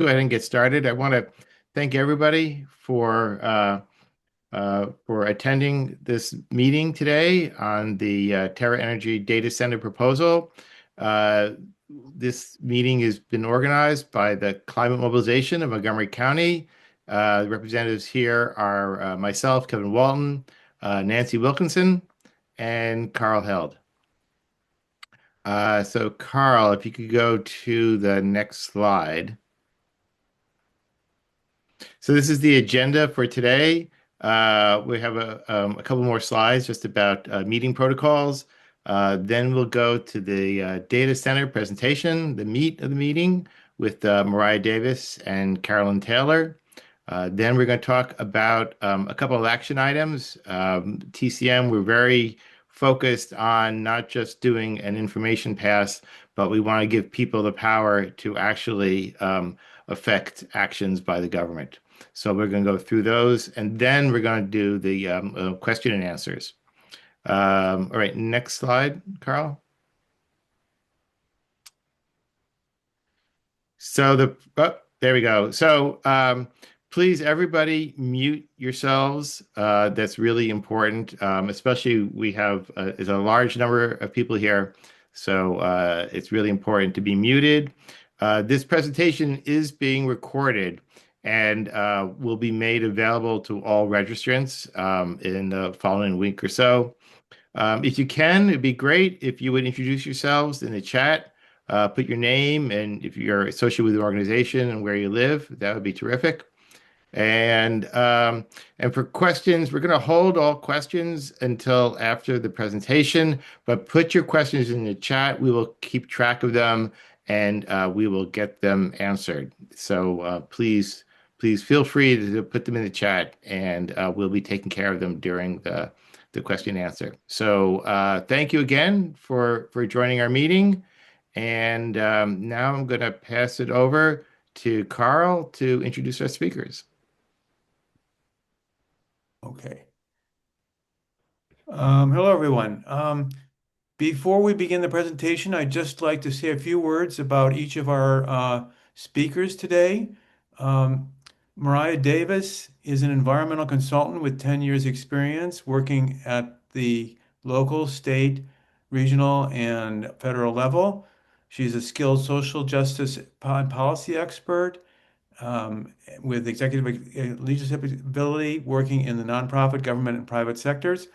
Go ahead and get started. I want to thank everybody for attending this meeting today on the Terra Energy Data Center proposal. Uh, this meeting has been organized by the Climate Mobilization of Montgomery County. The representatives here are myself, Kevin Walton, Nancy Wilkinson, and Carl Held. So Carl, if you could go to the next slide. So this is the agenda for today. We have a couple more slides just about meeting protocols. Then we'll go to the data center presentation, the meat of the meeting with Mariah Davis and Carolyn Taylor. Then we're going to talk about a couple of action items. TCM, we're very focused on not just doing an information pass, but we want to give people the power to actually affect actions by the government. So we're going to go through those, and then we're going to do the question and answers. All right, next slide, Carl. So there we go. So please, everybody, mute yourselves. That's really important, especially we have is a large number of people here, so it's really important to be muted. This presentation is being recorded and will be made available to all registrants in the following week or so. If you can, it'd be great if you would introduce yourselves in the chat, put your name and if you're associated with the organization and where you live, that would be terrific. And for questions, we're going to hold all questions until after the presentation, but put your questions in the chat. We will keep track of them and we will get them answered. So please feel free to put them in the chat and we'll be taking care of them during the question and answer. So thank you again for joining our meeting. And now I'm going to pass it over to Carl to introduce our speakers. Okay. Hello, everyone. Before we begin the presentation, I'd just like to say a few words about each of our speakers today. Mariah Davis is an environmental consultant with 10 years experience working at the local, state, regional, and federal level. She's a skilled social justice and policy expert with executive leadership ability, working in the nonprofit, government, and private sectors,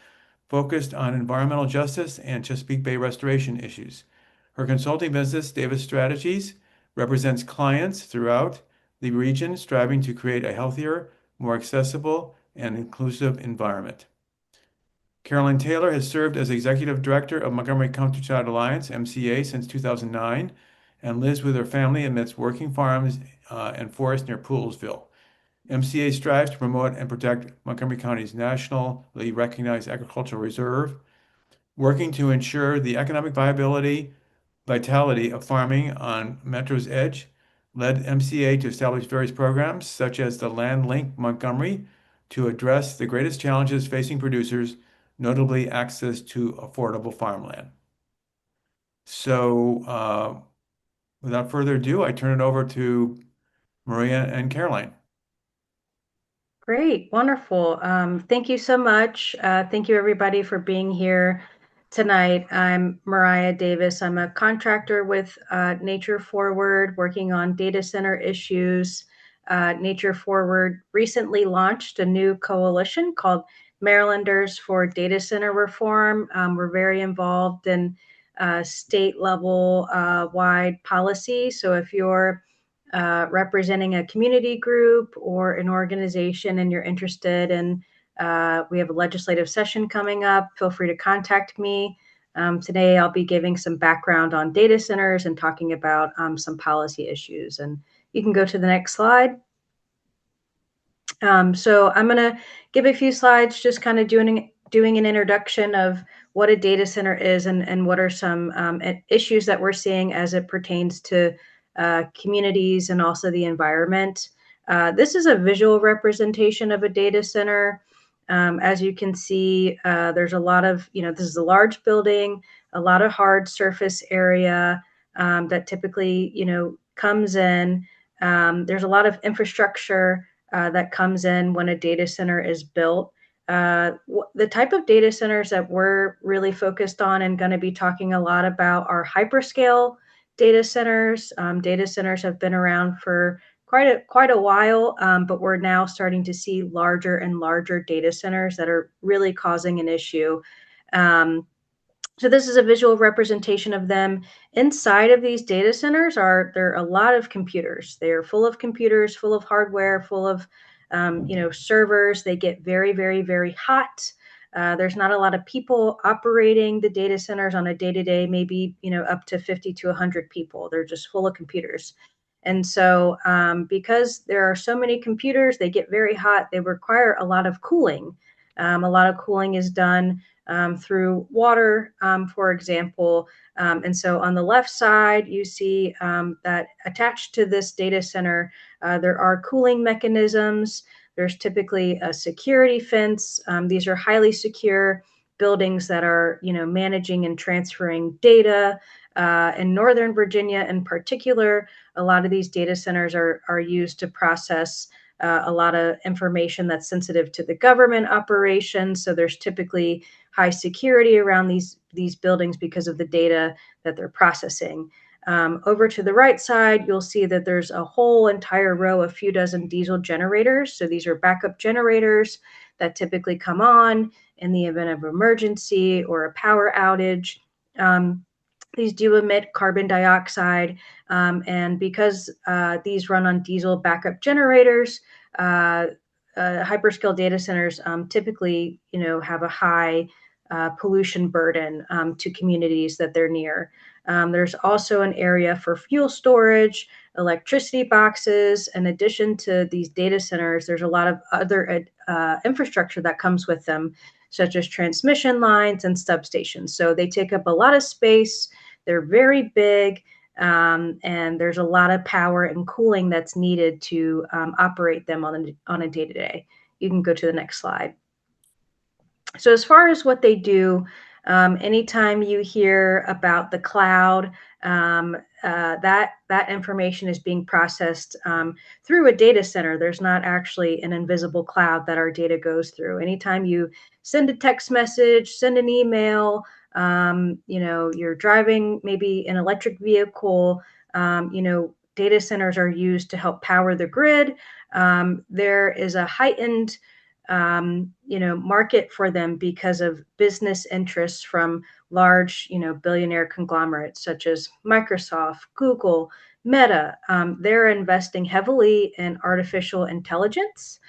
focused on environmental justice and Chesapeake Bay restoration issues. Her consulting business, Davis Strategies, represents clients throughout the region striving to create a healthier, more accessible, and inclusive environment. Carolyn Taylor has served as Executive Director of Montgomery Countryside Alliance, MCA, since 2009, and lives with her family amidst working farms and forests near Poolesville. MCA strives to promote and protect Montgomery County's nationally recognized agricultural reserve, working to ensure the economic vitality of farming on Metro's edge, led MCA to establish various programs such as the Land Link Montgomery to address the greatest challenges facing producers, notably access to affordable farmland. So without further ado, I turn it over to Maria and Caroline. Great, wonderful. Thank you so much. Thank you everybody for being here tonight. I'm Mariah Davis. I'm a contractor with Nature Forward, working on data center issues. Nature Forward recently launched a new coalition called Marylanders for Data Center Reform. We're very involved in state level wide policy. So if you're representing a community group or an organization and you're interested in, we have a legislative session coming up, feel free to contact me. Today I'll be giving some background on data centers and talking about some policy issues. And you can go to the next slide. So I'm going to give a few slides just kind of doing an introduction of what a data center is and what are some issues that we're seeing as it pertains to communities and also the environment. This is a visual representation of a data center. As you can see, there's a lot of, this is a large building, a lot of hard surface area that typically, comes in. There's a lot of infrastructure that comes in when a data center is built. The type of data centers that we're really focused on and going to be talking a lot about are hyperscale data centers. Data centers have been around for quite a while, but we're now starting to see larger and larger data centers that are really causing an issue. So this is a visual representation of them. Inside of these data centers there are a lot of computers. They are full of computers, full of hardware, full of servers. They get very, very, very hot. There's not a lot of people operating the data centers on a day-to-day, maybe up to 50 to 100 people. They're just full of computers. And so because there are so many computers, they get very hot. They require a lot of cooling. A lot of cooling is done through water, for example. And so on the left side, you see that attached to this data center, there are cooling mechanisms. There's typically a security fence. These are highly secure buildings that are, managing and transferring data. In Northern Virginia in particular, a lot of these data centers are used to process a lot of information that's sensitive to the government operations. So there's typically high security around these buildings because of the data that they're processing. Over to the right side, you'll see that there's a whole entire row, a few dozen diesel generators. So these are backup generators that typically come on in the event of emergency or a power outage. These do emit carbon dioxide, and because these run on diesel backup generators, hyperscale data centers typically, have a high pollution burden to communities that they're near. There's also an area for fuel storage, electricity boxes. In addition to these data centers, there's a lot of other infrastructure that comes with them, such as transmission lines and substations. So they take up a lot of space. They're very big, and there's a lot of power and cooling that's needed to operate them on a day-to-day. You can go to the next slide. So as far as what they do, anytime you hear about the cloud, that information is being processed through a data center. There's not actually an invisible cloud that our data goes through. Anytime you send a text message, send an email, you're driving maybe an electric vehicle, data centers are used to help power the grid. There is a heightened market for them because of business interests from large, billionaire conglomerates such as Microsoft, Google, Meta. They're investing heavily in artificial intelligence.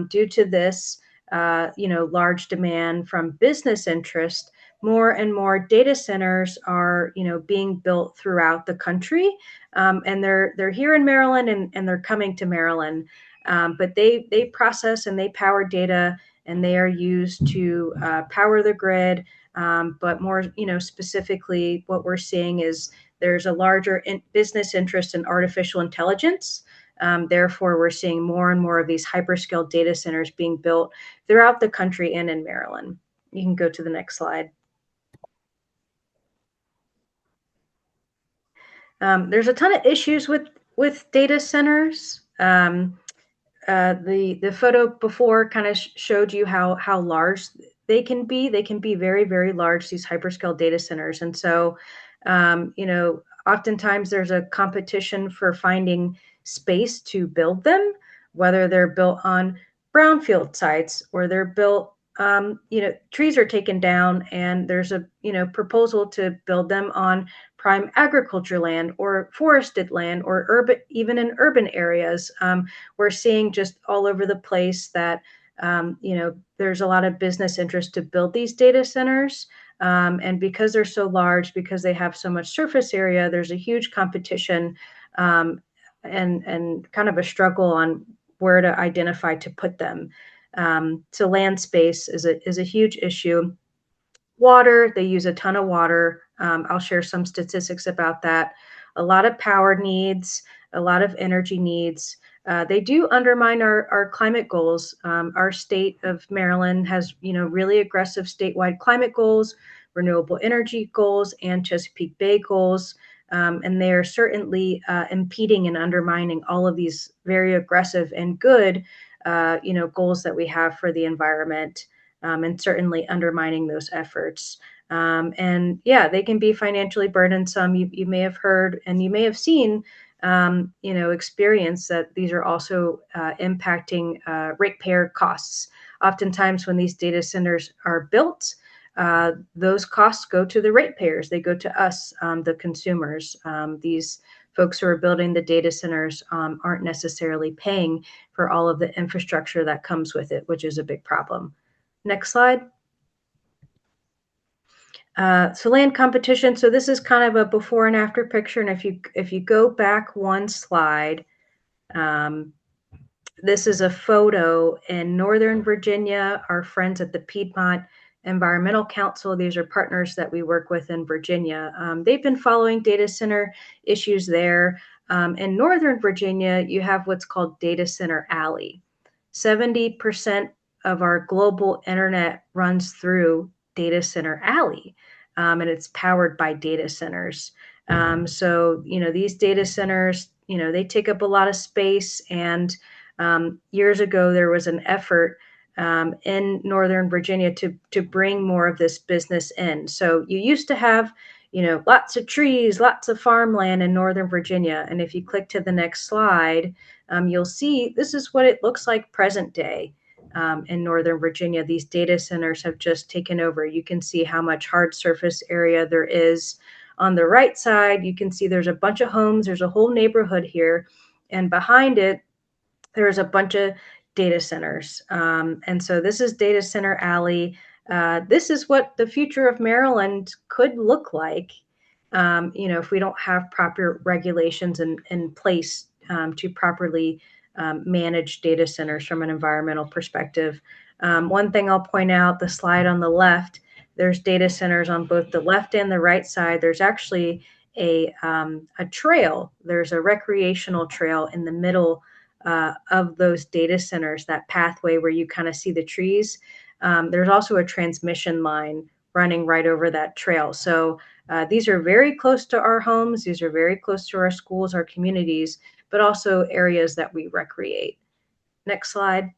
Due to this, large demand from business interest, more and more data centers are, being built throughout the country, and they're here in Maryland and they're coming to Maryland. But they process and they power data, and they are used to power the grid. But more, specifically, what we're seeing is there's a larger business interest in artificial intelligence. Therefore, we're seeing more and more of these hyperscale data centers being built throughout the country and in Maryland. You can go to the next slide. There's a ton of issues with data centers. The photo before kind of showed you how large they can be. They can be very, very large, these hyperscale data centers. And so, oftentimes there's a competition for finding space to build them, whether they're built on brownfield sites or they're built, trees are taken down and there's a, proposal to build them on prime agriculture land or forested land or urban, even in urban areas. We're seeing just all over the place that, there's a lot of business interest to build these data centers. And because they're so large, because they have so much surface area, there's a huge competition and kind of a struggle on where to identify to put them. So land space is a huge issue. Water, they use a ton of water. I'll share some statistics about that. A lot of power needs, a lot of energy needs. They do undermine our climate goals. Our state of Maryland has, really aggressive statewide climate goals, renewable energy goals, and Chesapeake Bay goals. And they are certainly impeding and undermining all of these very aggressive and good goals that we have for the environment, and certainly undermining those efforts. And yeah, they can be financially burdensome. You may have heard and you may have seen, experience that these are also impacting ratepayer costs. Oftentimes, when these data centers are built, those costs go to the ratepayers. They go to us, the consumers. These folks who are building the data centers aren't necessarily paying for all of the infrastructure that comes with it, which is a big problem. Next slide. So land competition. So this is kind of a before and after picture. And if you go back one slide, this is a photo in Northern Virginia. Our friends at the Piedmont Environmental Council, these are partners that we work with in Virginia. They've been following data center issues there. In Northern Virginia, you have what's called Data Center Alley. 70% of our global internet runs through Data Center Alley, and it's powered by data centers. So, these data centers, they take up a lot of space. And years ago, there was an effort in Northern Virginia to bring more of this business in. So you used to have, lots of trees, lots of farmland in Northern Virginia. And if you click to the next slide, you'll see this is what it looks like present day in Northern Virginia. These data centers have just taken over. You can see how much hard surface area there is. On the right side, you can see there's a bunch of homes. There's a whole neighborhood here. And behind it, there's a bunch of data centers. And so this is Data Center Alley. This is what the future of Maryland could look like, if we don't have proper regulations in place to properly manage data centers from an environmental perspective. One thing I'll point out, the slide on the left, there's data centers on both the left and the right side. There's actually a trail. There's a recreational trail in the middle of those data centers, that pathway where you kind of see the trees. There's also a transmission line running right over that trail. So these are very close to our homes. These are very close to our schools, our communities, but also areas that we recreate. Next slide.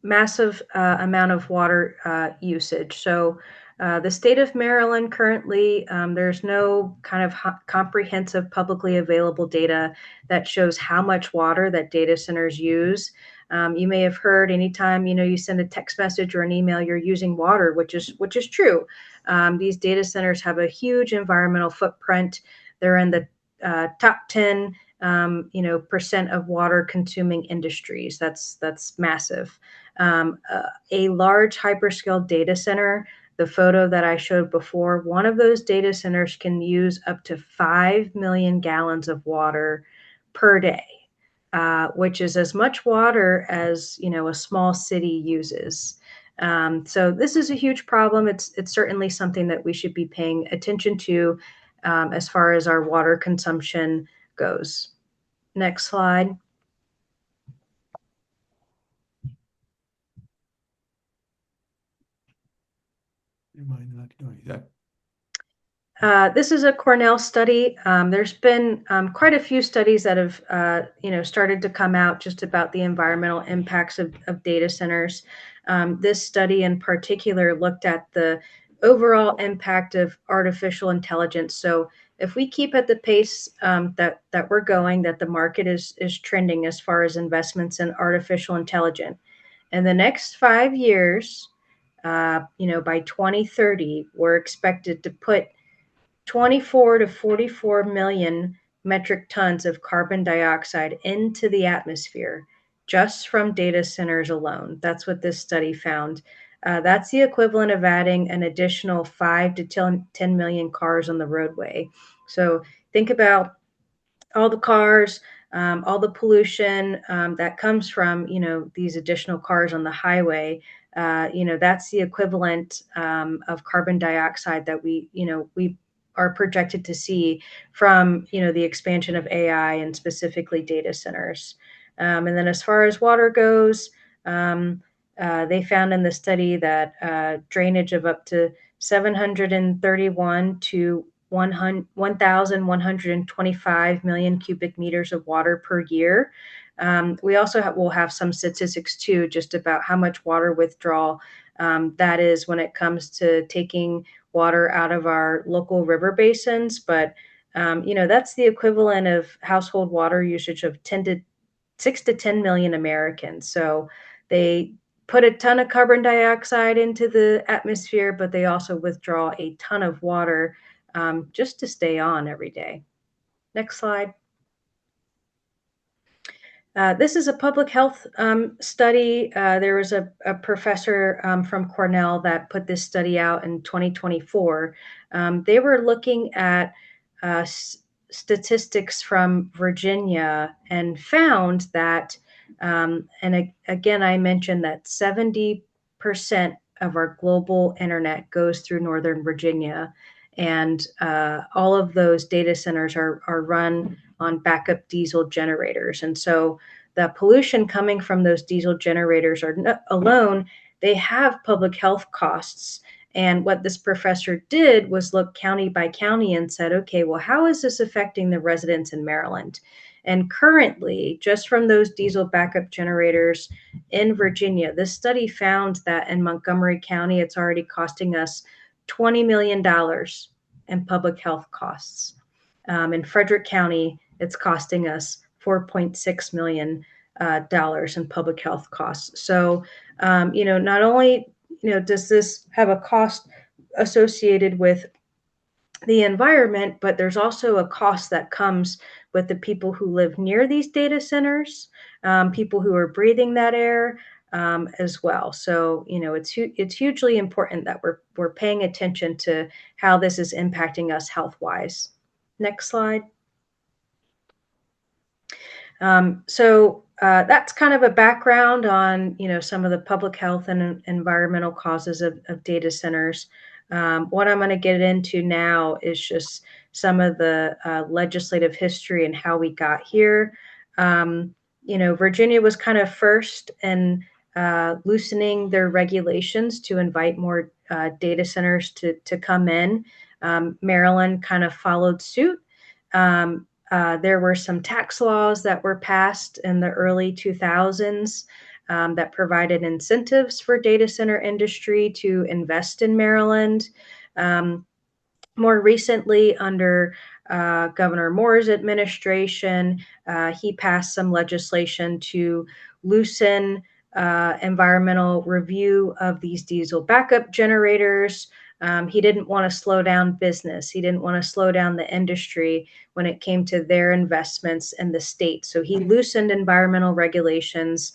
Massive amount of water usage. So the state of Maryland currently, there's no kind of comprehensive publicly available data that shows how much water that data centers use. You may have heard anytime, you send a text message or an email, you're using water, which is true. These data centers have a huge environmental footprint. They're in the top 10 percent of water consuming industries. That's massive. A large hyperscale data center, the photo that I showed before, one of those data centers can use up to 5 million gallons of water per day, which is as much water as, a small city uses. So this is a huge problem. It's certainly something that we should be paying attention to as far as our water consumption goes. Next slide. This is a Cornell study. There's been quite a few studies that have, started to come out just about the environmental impacts of data centers. This study in particular looked at the overall impact of artificial intelligence. So if we keep at the pace that we're going, that the market is trending as far as investments in artificial intelligence, in the next 5 years, by 2030, we're expected to put 24 to 44 million metric tons of carbon dioxide into the atmosphere just from data centers alone. That's what this study found. That's the equivalent of adding an additional 5 to 10 million cars on the roadway. So think about all the cars, all the pollution that comes from, these additional cars on the highway. That's the equivalent of carbon dioxide that we are projected to see from, the expansion of AI and specifically data centers. And then as far as water goes, they found in the study that drainage of up to 731 to 1,125 million cubic meters of water per year. We also will have some statistics too, just about how much water withdrawal that is when it comes to taking water out of our local river basins. But that's the equivalent of household water usage of 6 to 10 million Americans. So they put a ton of carbon dioxide into the atmosphere, but they also withdraw a ton of water just to stay on every day. Next slide. This is a public health study. There was a professor from Cornell that put this study out in 2024. They were looking at statistics from Virginia and found that, again, I mentioned that 70% of our global internet goes through Northern Virginia. And all of those data centers are run on backup diesel generators. And so the pollution coming from those diesel generators alone, they have public health costs. And what this professor did was look county by county and said, okay, well, how is this affecting the residents in Maryland? And currently, just from those diesel backup generators in Virginia, this study found that in Montgomery County, it's already costing us $20 million in public health costs. In Frederick County, it's costing us $4.6 million in public health costs. So, not only does this have a cost associated with the environment, but there's also a cost that comes with the people who live near these data centers, people who are breathing that air as well. So, it's hugely important that we're paying attention to how this is impacting us health-wise. Next slide. So that's kind of a background on, some of the public health and environmental causes of data centers. What I'm going to get into now is just some of the legislative history and how we got here. Virginia was kind of first in loosening their regulations to invite more data centers to come in. Maryland kind of followed suit. There were some tax laws that were passed in the early 2000s that provided incentives for data center industry to invest in Maryland. More recently, under Governor Moore's administration, he passed some legislation to loosen environmental review of these diesel backup generators. He didn't want to slow down business. He didn't want to slow down the industry when it came to their investments in the state. So he loosened environmental regulations,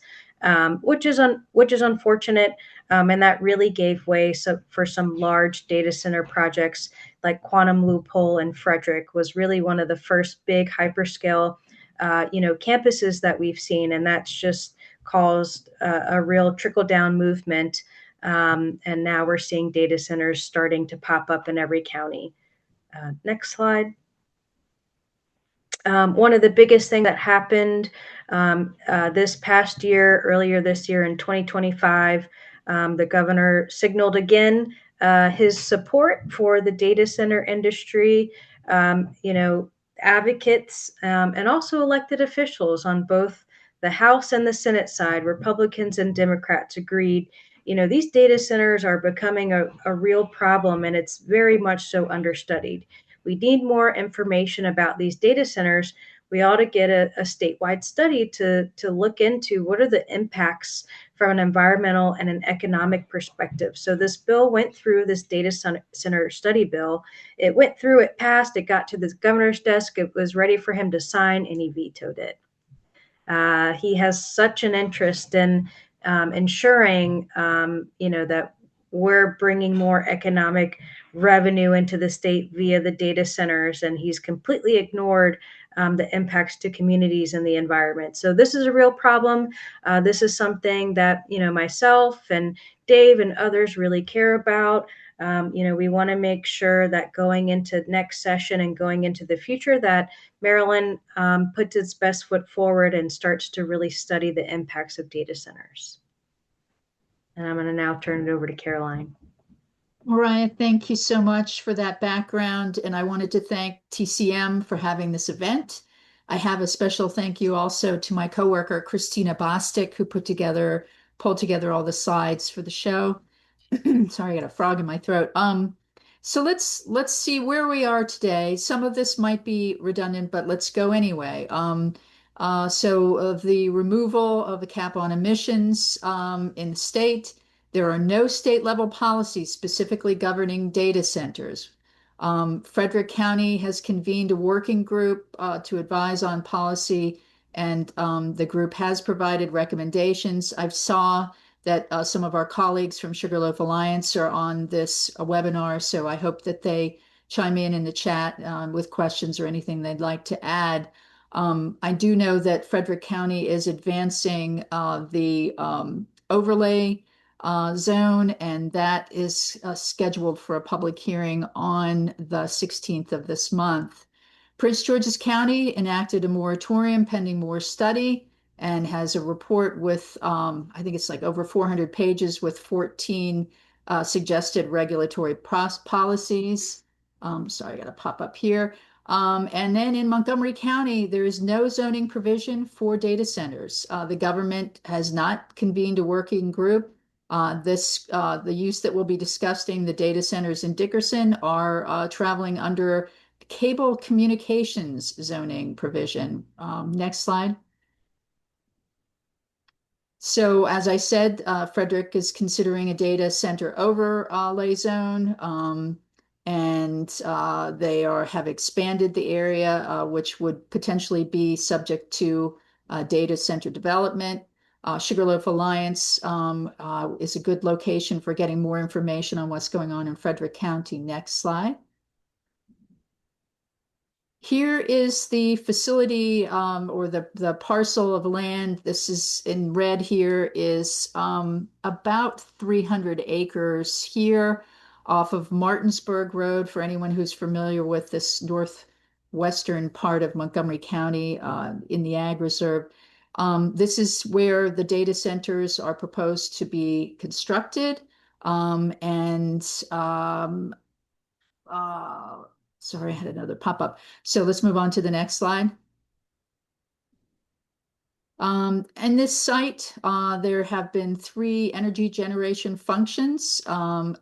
which is unfortunate. And that really gave way for some large data center projects like Quantum Loophole in Frederick was really one of the first big hyperscale, campuses that we've seen. And that's just caused a real trickle-down movement. And now we're seeing data centers starting to pop up in every county. Next slide. One of the biggest things that happened this past year, earlier this year in 2025, the governor signaled again his support for the data center industry. Advocates and also elected officials on both the House and the Senate side, Republicans and Democrats, agreed. These data centers are becoming a real problem, and it's very much so understudied. We need more information about these data centers. We ought to get a statewide study to look into what are the impacts from an environmental and an economic perspective. So this bill went through, this data center study bill. It went through, it passed, it got to the governor's desk, it was ready for him to sign, and he vetoed it. He has such an interest in ensuring, that we're bringing more economic revenue into the state via the data centers, and he's completely ignored the impacts to communities and the environment. So this is a real problem. This is something that, myself and Dave and others really care about. We want to make sure that going into next session and going into the future that Maryland puts its best foot forward and starts to really study the impacts of data centers. And I'm going to now turn it over to Caroline. Mariah, thank you so much for that background. And I wanted to thank TCM for having this event. I have a special thank you also to my coworker, Christina Bostic, who pulled together all the slides for the show. Sorry, I got a frog in my throat. So let's see where we are today. Some of this might be redundant, but let's go anyway. So of the removal of the cap on emissions in the state, there are no state level policies specifically governing data centers. Frederick County has convened a working group to advise on policy, and the group has provided recommendations. I saw that some of our colleagues from Sugarloaf Alliance are on this webinar, so I hope that they chime in the chat with questions or anything they'd like to add. I do know that Frederick County is advancing the overlay zone, and that is scheduled for a public hearing on the 16th of this month. Prince George's County enacted a moratorium pending more study and has a report with, I think it's like over 400 pages with 14 suggested regulatory policies. Sorry, I got to pop up here. And then in Montgomery County, there is no zoning provision for data centers. The government has not convened a working group. The use that we'll be discussing, the data centers in Dickerson, are traveling under cable communications zoning provision. Next slide. So as I said, Frederick is considering a data center overlay zone, and they have expanded the area, which would potentially be subject to data center development. Sugarloaf Alliance is a good location for getting more information on what's going on in Frederick County. Next slide. Here is the facility or the parcel of land. This is in red here is about 300 acres here off of Martinsburg Road for anyone who's familiar with this northwestern part of Montgomery County in the Ag Reserve. This is where the data centers are proposed to be constructed. Sorry, I had another pop-up. So let's move on to the next slide. And this site, there have been 3 energy generation functions,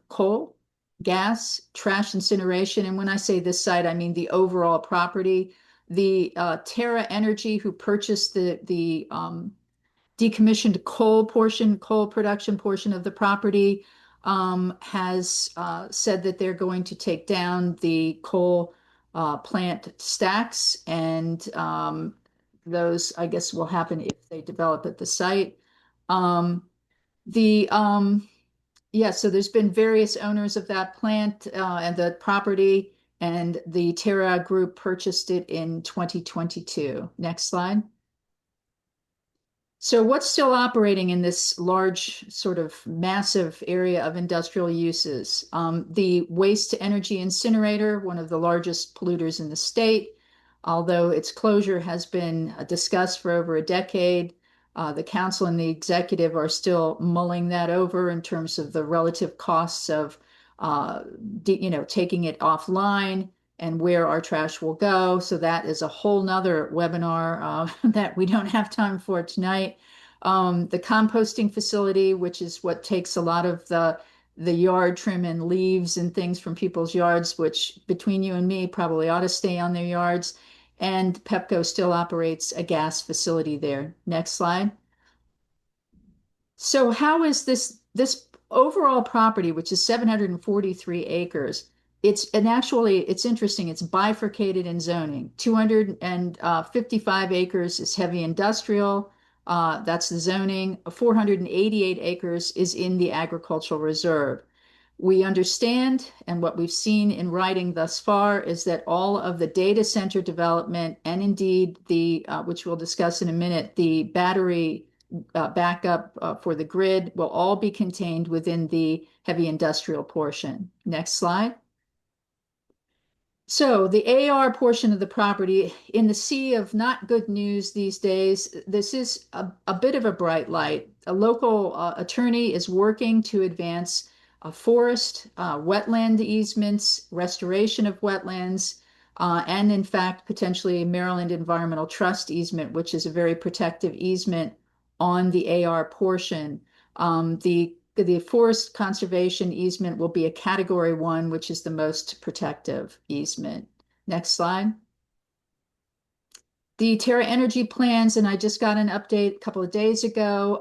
coal, gas, trash incineration. And when I say this site, I mean the overall property. The Terra Energy, who purchased the decommissioned coal production portion of the property, has said that they're going to take down the coal plant stacks, and those, I guess, will happen if they develop at the site. The Yeah, so there's been various owners of that plant and the property, and the Terra Group purchased it in 2022. Next slide. So what's still operating in this large, sort of massive area of industrial uses? The waste to energy incinerator, one of the largest polluters in the state, although its closure has been discussed for over a decade. The council and the executive are still mulling that over in terms of the relative costs of, taking it offline and where our trash will go. So that is a whole nother webinar that we don't have time for tonight. The composting facility, which is what takes a lot of the yard trim and leaves and things from people's yards, which between you and me probably ought to stay on their yards. And Pepco still operates a gas facility there. Next slide. So how is this overall property, which is 743 acres? It's interesting. It's bifurcated in zoning. 255 acres is heavy industrial. That's the zoning. 488 acres is in the agricultural reserve. We understand, and what we've seen in writing thus far, is that all of the data center development, and indeed which we'll discuss in a minute, the battery backup for the grid, will all be contained within the heavy industrial portion. Next slide. So the AR portion of the property, in the sea of not good news these days, this is a bit of a bright light. A local attorney is working to advance forest, wetland easements, restoration of wetlands, and in fact, potentially a Maryland Environmental Trust easement, which is a very protective easement on the AR portion. The forest conservation easement will be a Category 1, which is the most protective easement. Next slide. The Terra Energy plans, and I just got an update a couple of days ago.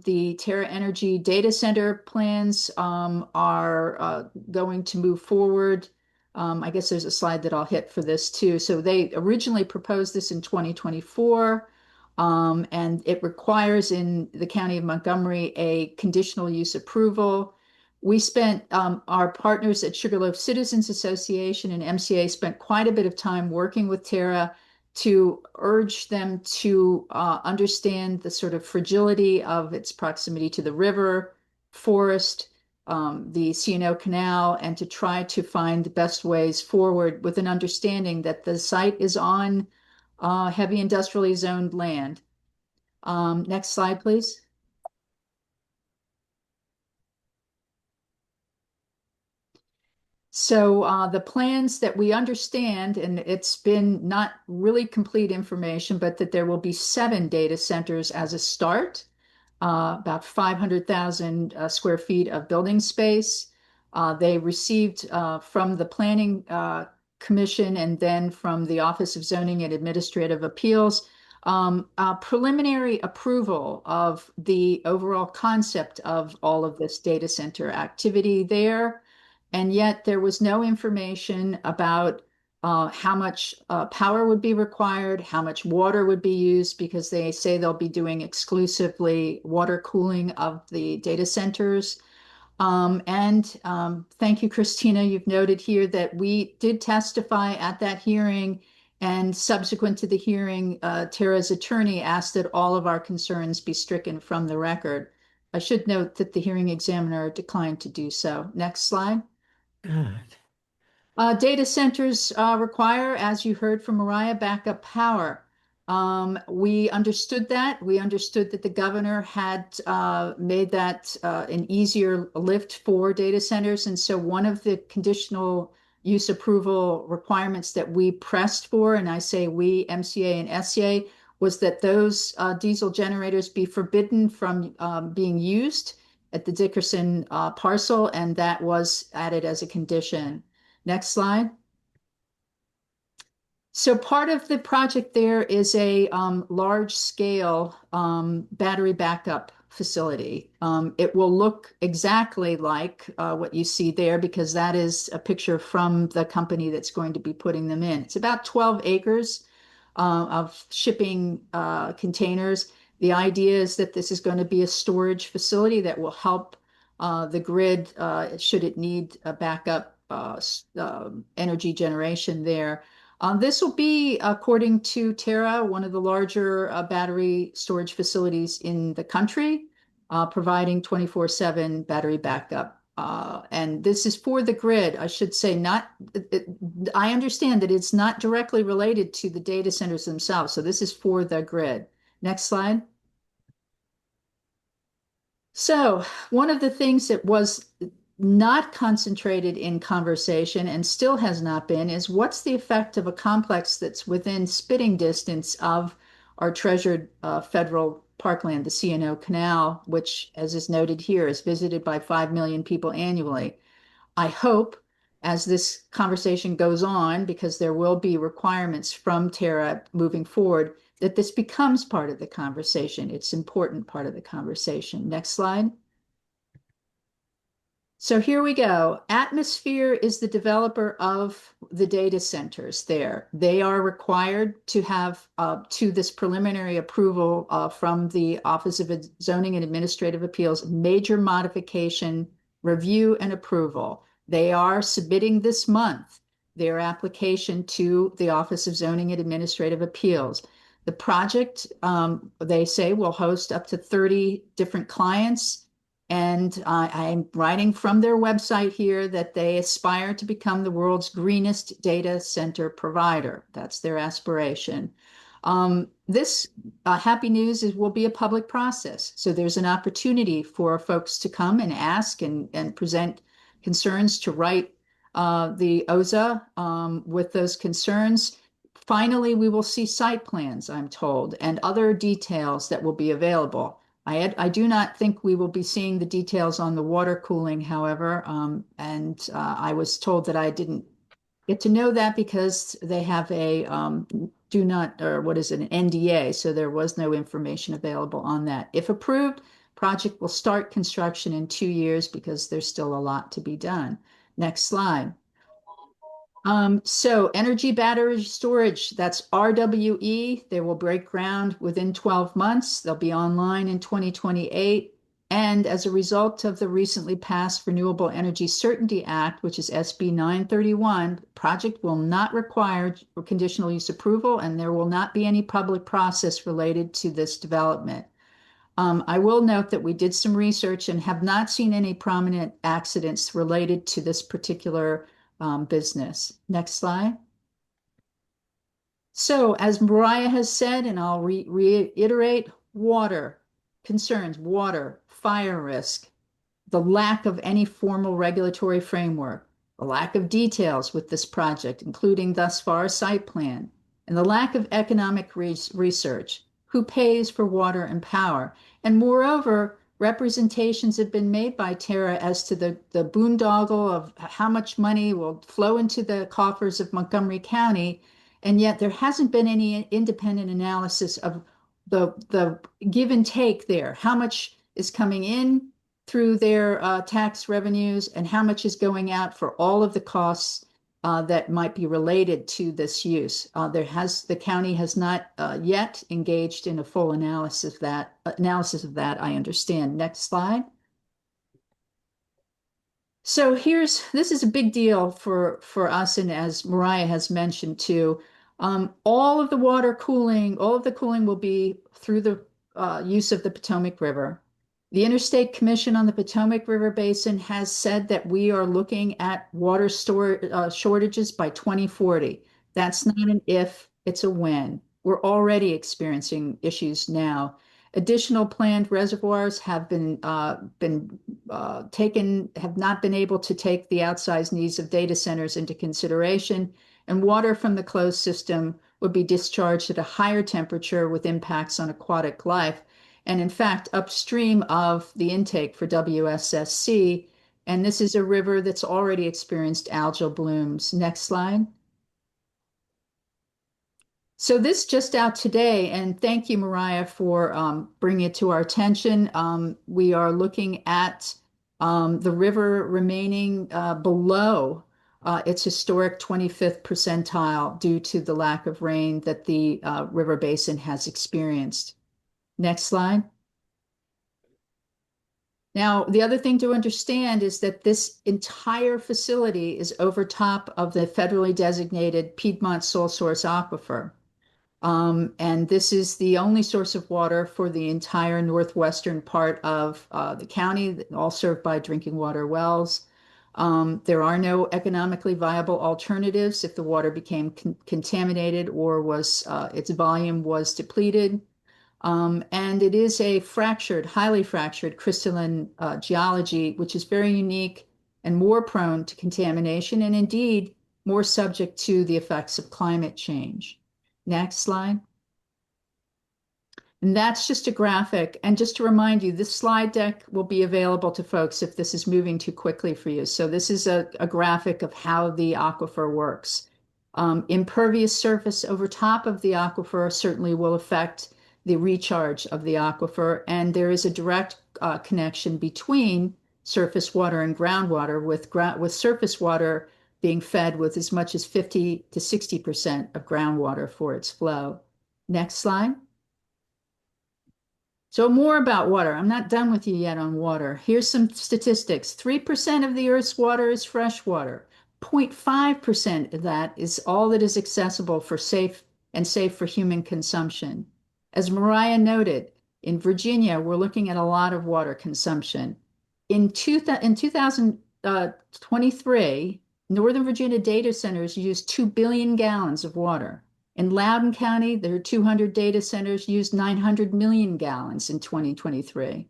The Terra Energy data center plans are going to move forward. I guess there's a slide that I'll hit for this too. So they originally proposed this in 2024, and it requires in the County of Montgomery a conditional use approval. We spent, our partners at Sugarloaf Citizens Association and MCA spent quite a bit of time working with Terra to urge them to understand the sort of fragility of its proximity to the river, forest, the C&O Canal, and to try to find the best ways forward with an understanding that the site is on heavy industrially zoned land. Next slide, please. So the plans that we understand, and it's been not really complete information, but that there will be 7 data centers as a start, about 500,000 square feet of building space. They received from the Planning Commission and then from the Office of Zoning and Administrative Appeals preliminary approval of the overall concept of all of this data center activity there. And yet there was no information about how much power would be required, how much water would be used, because they say they'll be doing exclusively water cooling of the data centers. Thank you, Christina. You've noted here that we did testify at that hearing, and subsequent to the hearing, Terra's attorney asked that all of our concerns be stricken from the record. I should note that the hearing examiner declined to do so. Next slide. Data centers require, as you heard from Mariah, backup power. We understood that. We understood that the governor had made that an easier lift for data centers. And so one of the conditional use approval requirements that we pressed for, and I say we, MCA and SCA, was that those diesel generators be forbidden from being used at the Dickerson parcel, and that was added as a condition. Next slide. So part of the project there is a large-scale battery backup facility. It will look exactly like what you see there, because that is a picture from the company that's going to be putting them in. It's about 12 acres of shipping containers. The idea is that this is going to be a storage facility that will help the grid should it need a backup energy generation there. This will be, according to Terra, one of the larger battery storage facilities in the country, providing 24/7 battery backup. And this is for the grid. I should say I understand that it's not directly related to the data centers themselves. So this is for the grid. Next slide. So one of the things that was not concentrated in conversation and still has not been is what's the effect of a complex that's within spitting distance of our treasured federal parkland, the C&O Canal, which, as is noted here, is visited by 5 million people annually. I hope as this conversation goes on, because there will be requirements from Terra moving forward, that this becomes part of the conversation. It's an important part of the conversation. Next slide. So here we go. Atmosphere is the developer of the data centers there. They are required to have to this preliminary approval from the Office of Zoning and Administrative Appeals, major modification review and approval. They are submitting this month their application to the Office of Zoning and Administrative Appeals. The project, they say, will host up to 30 different clients. And I'm writing from their website here that they aspire to become the world's greenest data center provider. That's their aspiration. This happy news will be a public process. So there's an opportunity for folks to come and ask and present concerns to write the OZA with those concerns. Finally, we will see site plans, I'm told, and other details that will be available. I do not think we will be seeing the details on the water cooling, however, and I was told that I didn't get to know that because they have a do not, or what is it, an NDA, so there was no information available on that. If approved, project will start construction in 2 years because there's still a lot to be done. Next slide. So energy battery storage, that's RWE. They will break ground within 12 months. They'll be online in 2028. And as a result of the recently passed Renewable Energy Certainty Act, which is SB 931, project will not require conditional use approval, and there will not be any public process related to this development. I will note that we did some research and have not seen any prominent accidents related to this particular business. Next slide. So as Mariah has said, and I'll reiterate, water concerns, water, fire risk, the lack of any formal regulatory framework, the lack of details with this project, including thus far a site plan, and the lack of economic research, who pays for water and power. And moreover, representations have been made by Tara as to the boondoggle of how much money will flow into the coffers of Montgomery County, and yet there hasn't been any independent analysis of the give and take there. How much is coming in through their tax revenues and how much is going out for all of the costs that might be related to this use. The county has not yet engaged in a full analysis of that, I understand. Next slide. So this is a big deal for us, and as Mariah has mentioned too, all of the cooling will be through the use of the Potomac River. The Interstate Commission on the Potomac River Basin has said that we are looking at water shortages by 2040. That's not an if, it's a when. We're already experiencing issues now. Additional planned reservoirs have not been able to take the outsized needs of data centers into consideration, and water from the closed system would be discharged at a higher temperature with impacts on aquatic life. And in fact, upstream of the intake for WSSC, and this is a river that's already experienced algal blooms. Next slide. So this just out today, and thank you, Mariah, for bringing it to our attention. We are looking at the river remaining below its historic 25th percentile due to the lack of rain that the river basin has experienced. Next slide. Now, the other thing to understand is that this entire facility is over top of the federally designated Piedmont sole source aquifer. And this is the only source of water for the entire northwestern part of the county, all served by drinking water wells. There are no economically viable alternatives if the water became contaminated or its volume was depleted. And it is a highly fractured crystalline geology, which is very unique and more prone to contamination and indeed more subject to the effects of climate change. Next slide. And that's just a graphic. And just to remind you, this slide deck will be available to folks if this is moving too quickly for you. So this is a graphic of how the aquifer works. Impervious surface over top of the aquifer certainly will affect the recharge of the aquifer, and there is a direct connection between surface water and groundwater, with surface water being fed with as much as 50 to 60% of groundwater for its flow. Next slide. So more about water. I'm not done with you yet on water. Here's some statistics. 3% of the Earth's water is fresh water. 0.5% of that is all that is accessible for safe for human consumption. As Mariah noted, in Virginia, we're looking at a lot of water consumption. In 2023, Northern Virginia data centers used 2 billion gallons of water. In Loudoun County, their 200 data centers used 900 million gallons in 2023.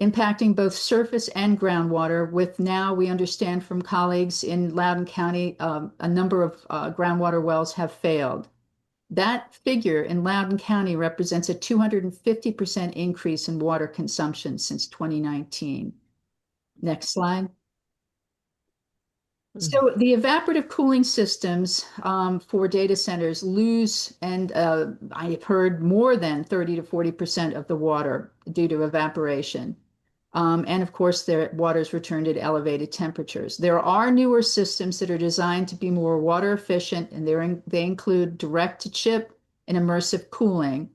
impacting both surface and groundwater, with now we understand from colleagues in Loudoun County, a number of groundwater wells have failed. That figure in Loudoun County represents a 250% increase in water consumption since 2019. Next slide. So the evaporative cooling systems for data centers lose, and I have heard more than 30 to 40% of the water due to evaporation. And of course, their water is returned at elevated temperatures. There are newer systems that are designed to be more water efficient, and they include direct-to-chip and immersive cooling.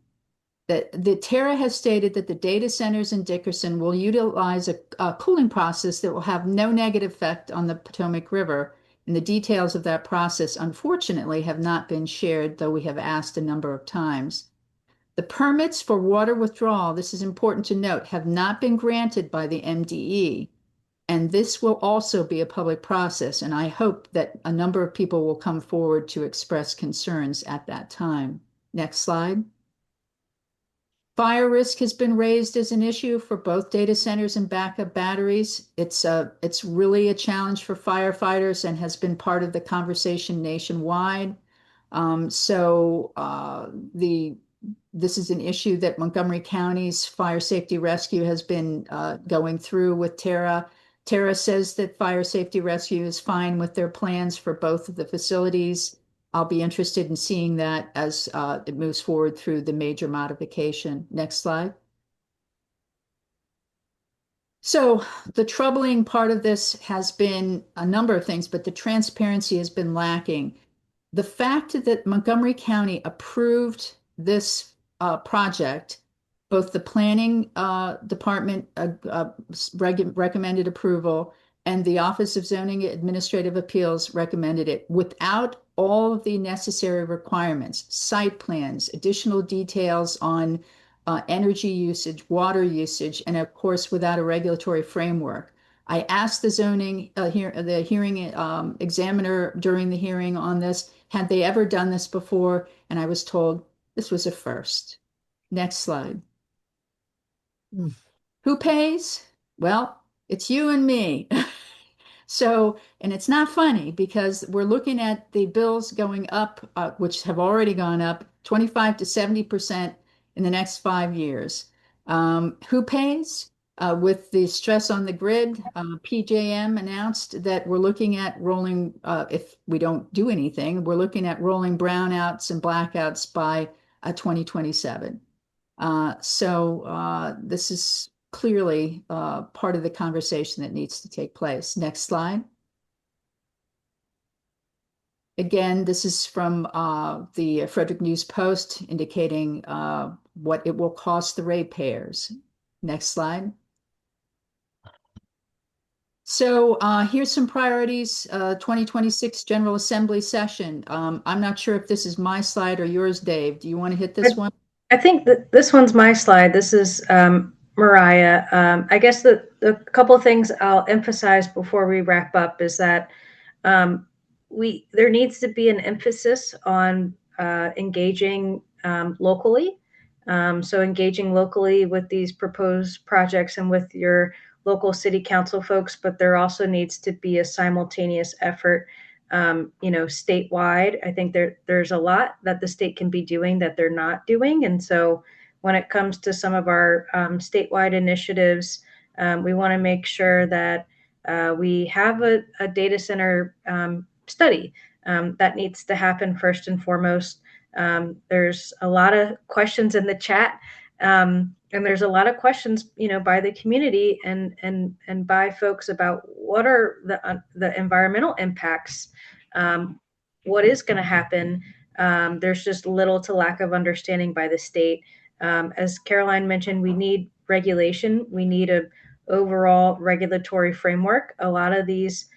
The Terra has stated that the data centers in Dickerson will utilize a cooling process that will have no negative effect on the Potomac River. And the details of that process, unfortunately, have not been shared, though we have asked a number of times. The permits for water withdrawal, this is important to note, have not been granted by the MDE. And this will also be a public process. And I hope that a number of people will come forward to express concerns at that time. Next slide. Fire risk has been raised as an issue for both data centers and backup batteries. It's really a challenge for firefighters and has been part of the conversation nationwide. This is an issue that Montgomery County's Fire Safety Rescue has been going through with Terra. Terra says that Fire Safety Rescue is fine with their plans for both of the facilities. I'll be interested in seeing that as it moves forward through the major modification. Next slide. So the troubling part of this has been a number of things, but the transparency has been lacking. The fact that Montgomery County approved this project, both the planning department recommended approval and the Office of Zoning Administrative Appeals recommended it without all of the necessary requirements, site plans, additional details on energy usage, water usage, and of course, without a regulatory framework. I asked the zoning, the hearing examiner during the hearing on this, had they ever done this before? And I was told this was a first. Next slide. Who pays? Well, it's you and me. So, and it's not funny because we're looking at the bills going up, which have already gone up 25 to 70% in the next 5 years. Who pays? With the stress on the grid, PJM announced that we're looking at rolling, if we don't do anything, we're looking at rolling brownouts and blackouts by 2027. This is clearly part of the conversation that needs to take place. Next slide. Again, this is from the Frederick News Post indicating what it will cost the ratepayers. Next slide. So here's some priorities, 2026 General Assembly session. I'm not sure if this is my slide or yours, Dave. Do you want to hit this one? I think that this one's my slide. This is Mariah. I guess the couple of things I'll emphasize before we wrap up is that there needs to be an emphasis on engaging locally. So engaging locally with these proposed projects and with your local city council folks, but there also needs to be a simultaneous effort, statewide. I think there's a lot that the state can be doing that they're not doing. And so when it comes to some of our statewide initiatives, we want to make sure that we have a data center study that needs to happen first and foremost. There's a lot of questions in the chat, and there's a lot of questions, by the community and by folks about what are the environmental impacts. What is going to happen? There's just little to lack of understanding by the state. As Caroline mentioned, we need regulation. We need a overall regulatory framework. A lot of these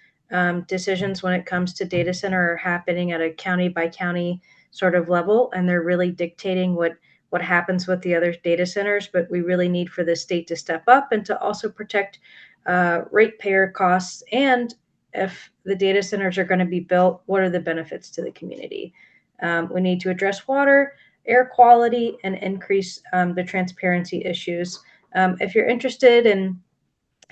decisions when it comes to data center are happening at a county by county sort of level, and they're really dictating what happens with the other data centers. But we really need for the state to step up and to also protect ratepayer costs. And if the data centers are going to be built, what are the benefits to the community? We need to address water, air quality, and increase the transparency issues. If you're interested in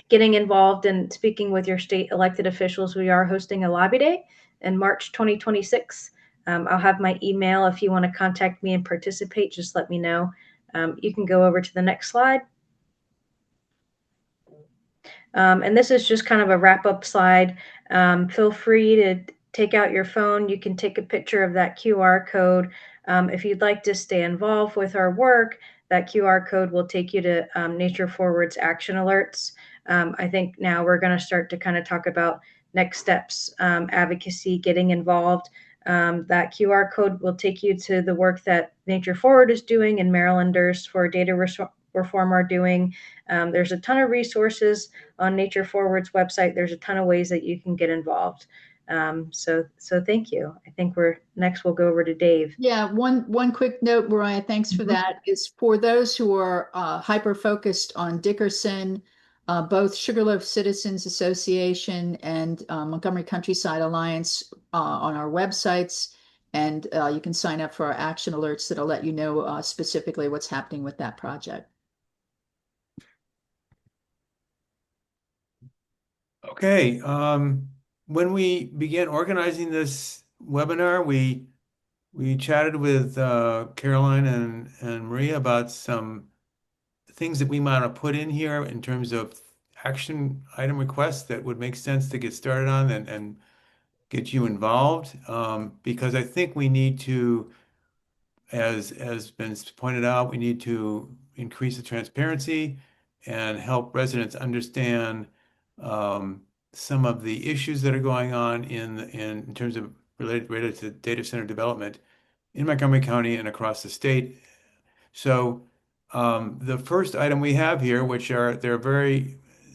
getting involved and speaking with your state elected officials, we are hosting a lobby day in March 2026. I'll have my email. If you want to contact me and participate, just let me know. You can go over to the next slide. And this is just kind of a wrap-up slide. Feel free to take out your phone. You can take a picture of that QR code. If you'd like to stay involved with our work, that QR code will take you to Nature Forward's action alerts. I think now we're going to start to kind of talk about next steps, advocacy, getting involved. That QR code will take you to the work that Nature Forward is doing and Marylanders for Data Reform are doing. There's a ton of resources on Nature Forward's website. There's a ton of ways that you can get involved. So thank you. I think we'll go over to Dave. Yeah, one quick note, Mariah, thanks for that, is for those who are hyper-focused on Dickerson, both Sugarloaf Citizens Association and Montgomery Countryside Alliance on our websites, and you can sign up for our action alerts that'll let you know specifically what's happening with that project. Okay, when we began organizing this webinar, we chatted with Caroline and Maria about some things that we might have put in here in terms of action item requests that would make sense to get started on and get you involved. Because I think we need to, as been pointed out, we need to increase the transparency and help residents understand some of the issues that are going on in terms of related to data center development in Montgomery County and across the state. So the first item we have here,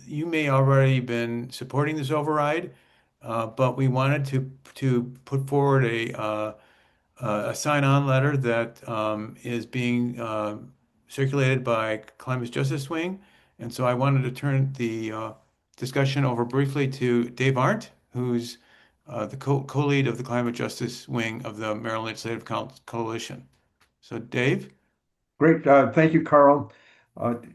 you may already been supporting this override, but we wanted to put forward a sign-on letter that is being circulated by Climate Justice Wing. And so I wanted to turn the discussion over briefly to Dave Arndt, who's the co-lead of the Climate Justice Wing of the Maryland Legislative Coalition. So Dave? Great. Thank you, Carl.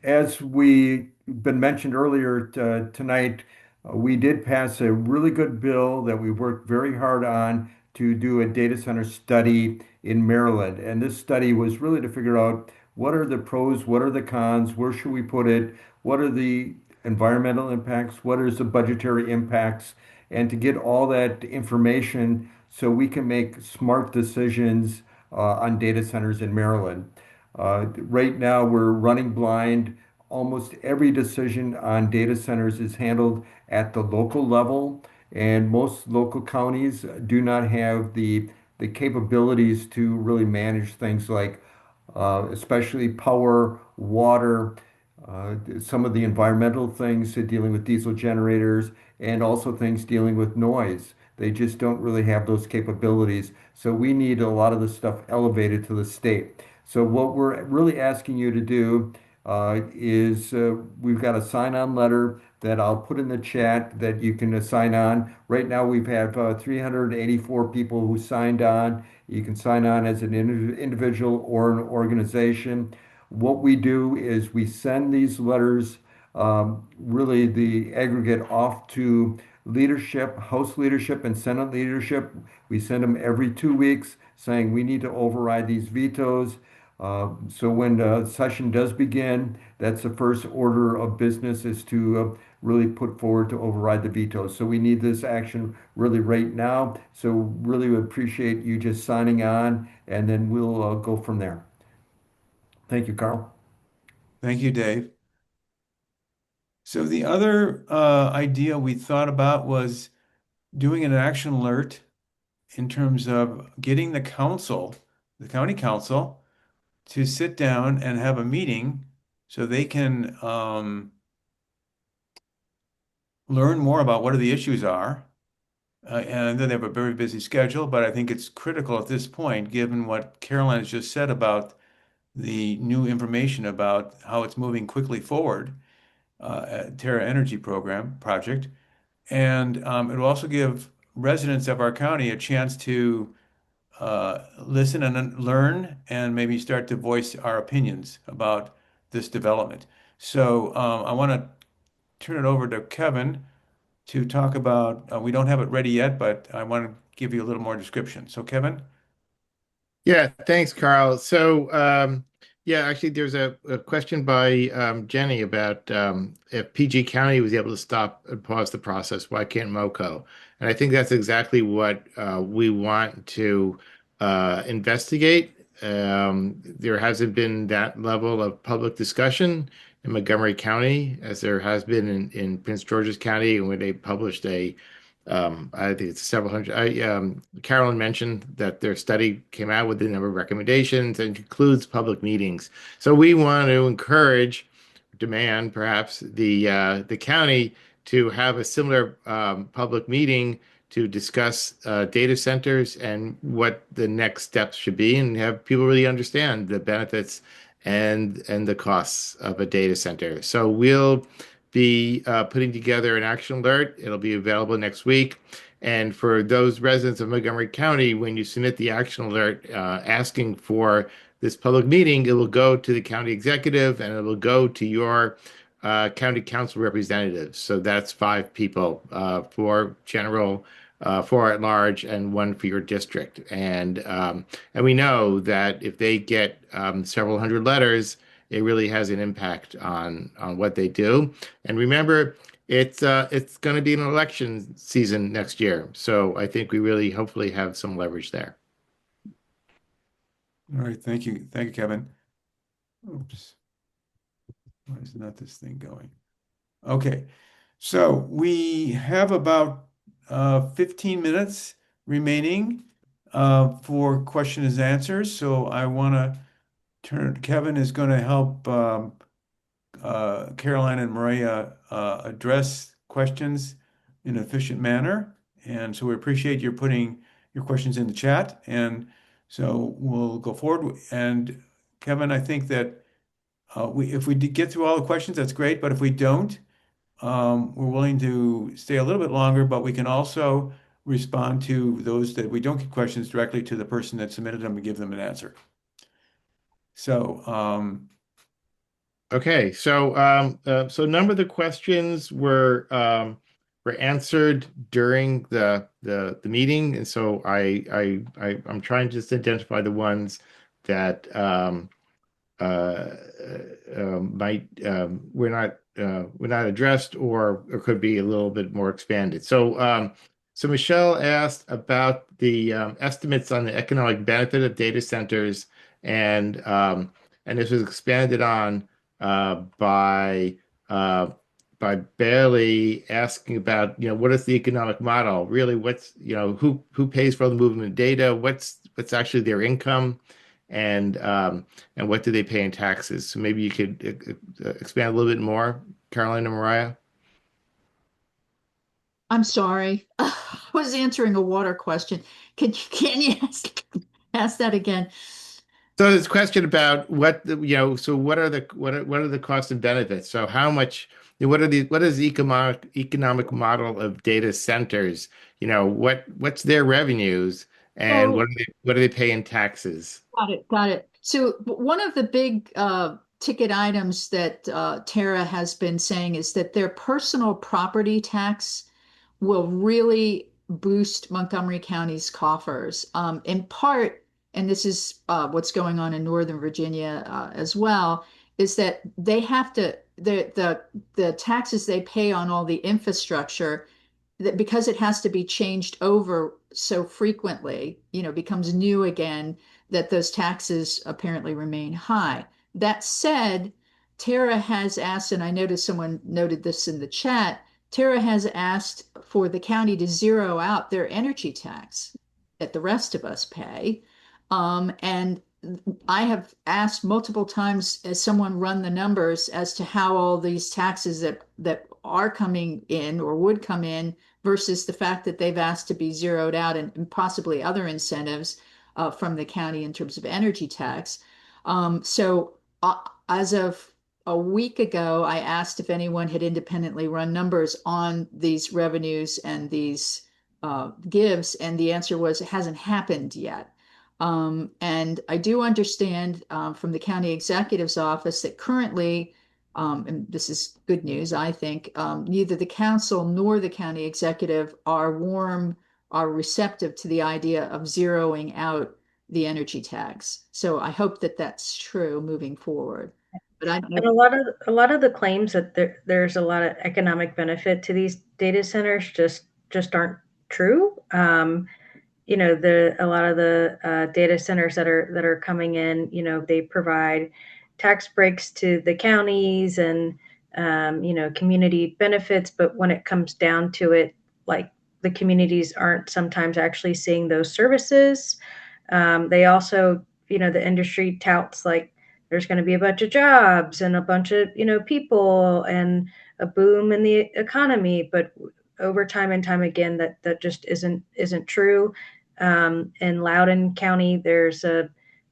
As we been mentioned earlier tonight, we did pass a really good bill that we worked very hard on to do a data center study in Maryland. And this study was really to figure out what are the pros, what are the cons, where should we put it, what are the environmental impacts, what is the budgetary impacts, and to get all that information so we can make smart decisions on data centers in Maryland. Right now, we're running blind. Almost every decision on data centers is handled at the local level, and most local counties do not have the capabilities to really manage things like especially power, water, some of the environmental things dealing with diesel generators, and also things dealing with noise. They just don't really have those capabilities. So we need a lot of the stuff elevated to the state. So what we're really asking you to do is we've got a sign-on letter that I'll put in the chat that you can sign on. Right now we've had 384 people who signed on. You can sign on as an individual or an organization. What we do is we send these letters, really the aggregate off to leadership, House leadership, and Senate leadership. We send them every 2 weeks saying we need to override these vetoes. So when the session does begin, that's the first order of business is to really put forward to override the vetoes. So we need this action really right now. So really would appreciate you just signing on, and then we'll go from there. Thank you, Carl. Thank you, Dave. So the other idea we thought about was doing an action alert in terms of getting the county council, to sit down and have a meeting so they can learn more about what are the issues are. And then they have a very busy schedule, but I think it's critical at this point, given what Caroline has just said about the new information about how it's moving quickly forward at Terra Energy project. And it will also give residents of our county a chance to listen and learn and maybe start to voice our opinions about this development. So I want to turn it over to Kevin to talk about, we don't have it ready yet, but I want to give you a little more description. So Kevin? Yeah, thanks, Carl. So, yeah, actually, there's a question by Jenny about if PG County was able to stop and pause the process, why can't MoCo? And I think that's exactly what we want to investigate. There hasn't been that level of public discussion in Montgomery County as there has been in Prince George's County, when they published I think it's several hundred. Carolyn mentioned that their study came out with a number of recommendations and concludes public meetings. So we want to encourage, demand perhaps the county to have a similar public meeting to discuss data centers and what the next steps should be, and have people really understand the benefits and the costs of a data center. So we'll be putting together an action alert. It'll be available next week. And for those residents of Montgomery County, when you submit the action alert asking for this public meeting, it will go to the county executive and it will go to your county council representatives. So that's 5 people, four general, four at large, and one for your district. And we know that if they get several hundred letters, it really has an impact on what they do. And remember, it's going to be an election season next year, so I think we really hopefully have some leverage there. All right, thank you. Thank you, Kevin. Oops. Why is not this thing going? Okay, so we have about 15 minutes remaining for questions and answers. So I want to Kevin is going to help Caroline and Maria address questions in an efficient manner. And so we appreciate your putting your questions in the chat. And so we'll go forward. And Kevin, I think that if we get through all the questions, that's great. But if we don't, we're willing to stay a little bit longer, but we can also respond to those that we don't get questions directly to the person that submitted them and give them an answer. So, Okay, so a number of the questions were answered during the meeting, and so I'm trying to just identify the ones that uh, might were not addressed or could be a little bit more expanded. So Michelle asked about the estimates on the economic benefit of data centers, and this was expanded on uh, by uh, by Bailey asking about, what is the economic model? Really, what's, who pays for all the movement of data? What's actually their income? And and what do they pay in taxes? So maybe you could expand a little bit more, Caroline and Mariah. I'm sorry. I was answering a water question. Can you ask that again? So this question about so what are the costs and benefits? So how much, what is the economic model of data centers? What's their revenues, and Oh, what do they pay in taxes? got it, got it. So one of the big ticket items that Tara has been saying is that their personal property tax will really boost Montgomery County's coffers. In part, and this is what's going on in Northern Virginia as well, is that they have to the taxes they pay on all the infrastructure, that because it has to be changed over so frequently, becomes new again, that those taxes apparently remain high. That said, Tara has asked, and I noticed someone noted this in the chat, Tara has asked for the county to zero out their energy tax that the rest of us pay. And I have asked multiple times as someone run the numbers as to how all these taxes that are coming in or would come in versus the fact that they've asked to be zeroed out, and possibly other incentives from the county in terms of energy tax. As of a week ago, I asked if anyone had independently run numbers on these revenues and these gives, and the answer was it hasn't happened yet. And I do understand from the county executive's office that currently and this is good news, I think, neither the council nor the county executive are receptive to the idea of zeroing out the energy tags. So I hope that that's true moving forward. But I don't And know. a lot of the claims that there's a lot of economic benefit to these data centers just aren't true. You know, a lot of the data centers that are coming in, you know, they provide tax breaks to the counties and you know, community benefits, but when it comes down to it, like the communities aren't sometimes actually seeing those services. They also, you know, the industry touts like there's going to be a bunch of jobs and a bunch of, you know, people and a boom in the economy, but over time and time again, that just isn't true. In Loudoun County, there's a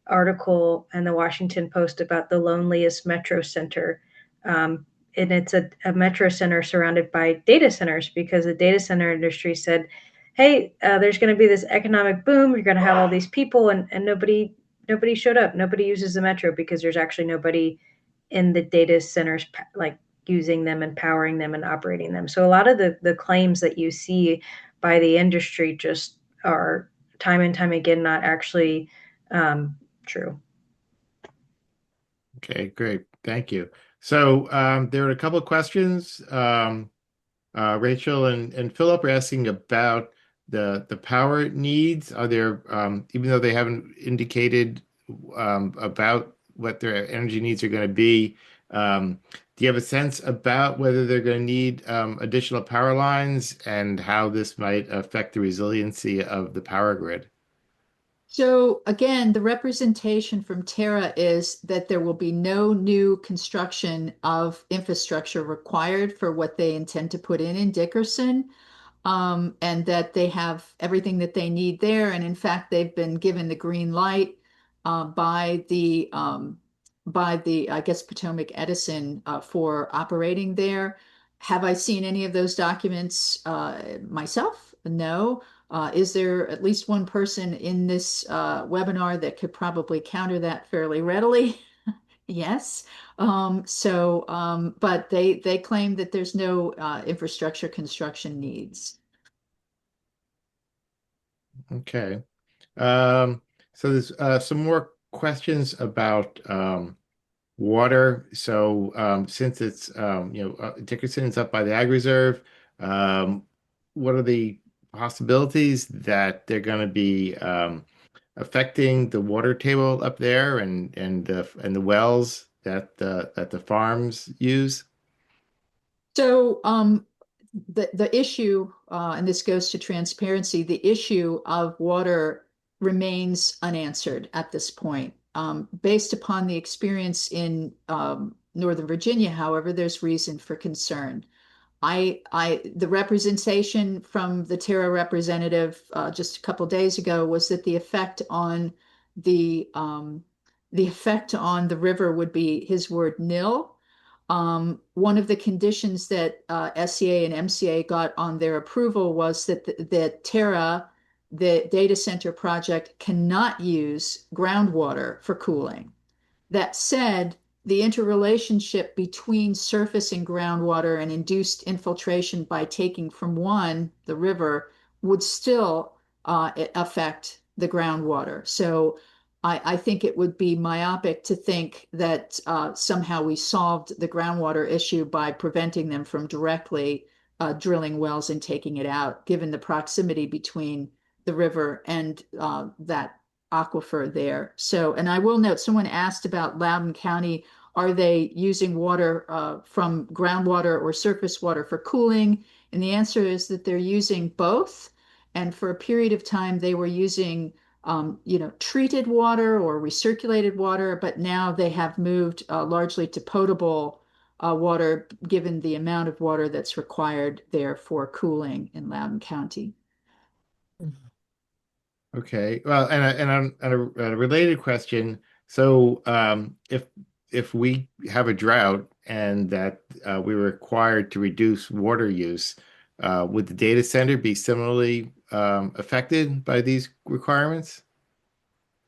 article in the Washington Post about the loneliest metro center. Um, and it's a metro center surrounded by data centers because the data center industry said, hey, there's going to be this economic boom. You're going to have all these people, and nobody showed up. Nobody uses the metro because there's actually nobody in the data centers like using them and powering them and operating them. So a lot of the claims that you see by the industry just are time and time again not actually true. Okay, great. Thank you. So there are a couple of questions. Rachel and Philip are asking about the power needs. Are there, even though they haven't indicated about what their energy needs are going to be, do you have a sense about whether they're going to need additional power lines and how this might affect the resiliency of the power grid? So again, the representation from Terra is that there will be no new construction of infrastructure required for what they intend to put in Dickerson, and that they have everything that they need there. And in fact, they've been given the green light by the I guess Potomac Edison for operating there. Have I seen any of those documents myself? No. Is there at least one person in this webinar that could probably counter that fairly readily? Yes. But they claim that there's no infrastructure construction needs. Okay. Um, so there's some more questions about water. So since it's Dickerson is up by the Ag Reserve, what are the possibilities that they're going to be affecting the water table up there and the wells that the farms use? So the issue, and this goes to transparency, the issue of water remains unanswered at this point. Based upon the experience in Northern Virginia, however, there's reason for concern. The representation from the Terra representative just a couple days ago was that the effect on the river would be, his word, nil. One of the conditions that SCA and MCA got on their approval was that Terra, the data center project, cannot use groundwater for cooling. That said, the interrelationship between surface and groundwater and induced infiltration by taking from one, the river, would still affect the groundwater. So I think it would be myopic to think that somehow we solved the groundwater issue by preventing them from directly drilling wells and taking it out, given the proximity between the river and that aquifer there. So, and I will note, someone asked about Loudoun County. Are they using water from groundwater or surface water for cooling? And the answer is that they're using both. And for a period of time, they were using treated water or recirculated water, but now they have moved largely to potable water, given the amount of water that's required there for cooling in Loudoun County. Okay. Well, and a related question. So, if we have a drought and that we're required to reduce water use, would the data center be similarly affected by these requirements?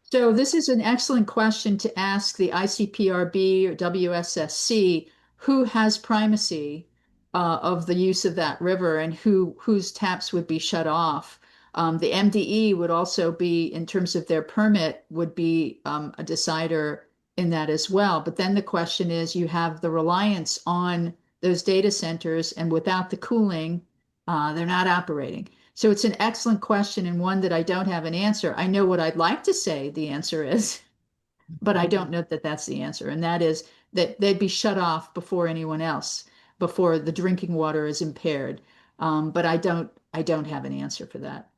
So this is an excellent question to ask the ICPRB or WSSC. who has primacy of the use of that river and whose taps would be shut off. The MDE would also be, in terms of their permit, would be a decider in that as well. But then the question is, you have the reliance on those data centers, and without the cooling, they're not operating. So it's an excellent question and one that I don't have an answer. I know what I'd like to say the answer is, but I don't know that that's the answer. And that is that they'd be shut off before anyone else, before the drinking water is impaired. But I don't have an answer for that.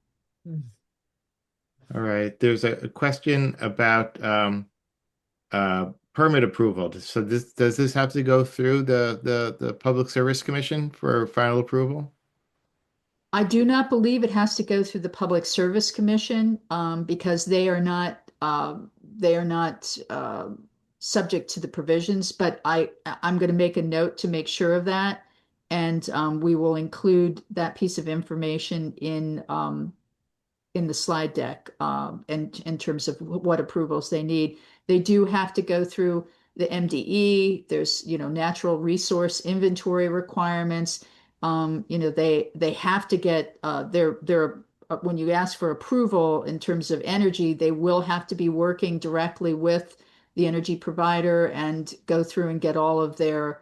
All right. There's a question about permit approval. So this does this have to go through the Public Service Commission for final approval? I do not believe it has to go through the Public Service Commission because they are not subject to the provisions. But I'm going to make a note to make sure of that, and we will include that piece of information in the slide deck and in terms of what approvals they need. They do have to go through the MDE. There's, natural resource inventory requirements. They have to get their when you ask for approval in terms of energy, they will have to be working directly with the energy provider and go through and get all of their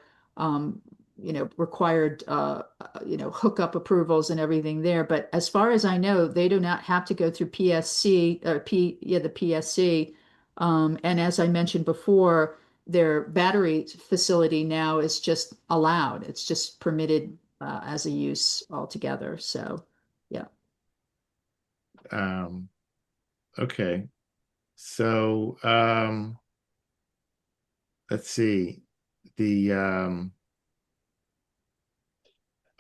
required, hookup approvals and everything there. But as far as I know, they do not have to go through PSC or the PSC. And as I mentioned before, their battery facility now is just allowed. It's just permitted as a use altogether. So, yeah. Um, okay. So let's see. The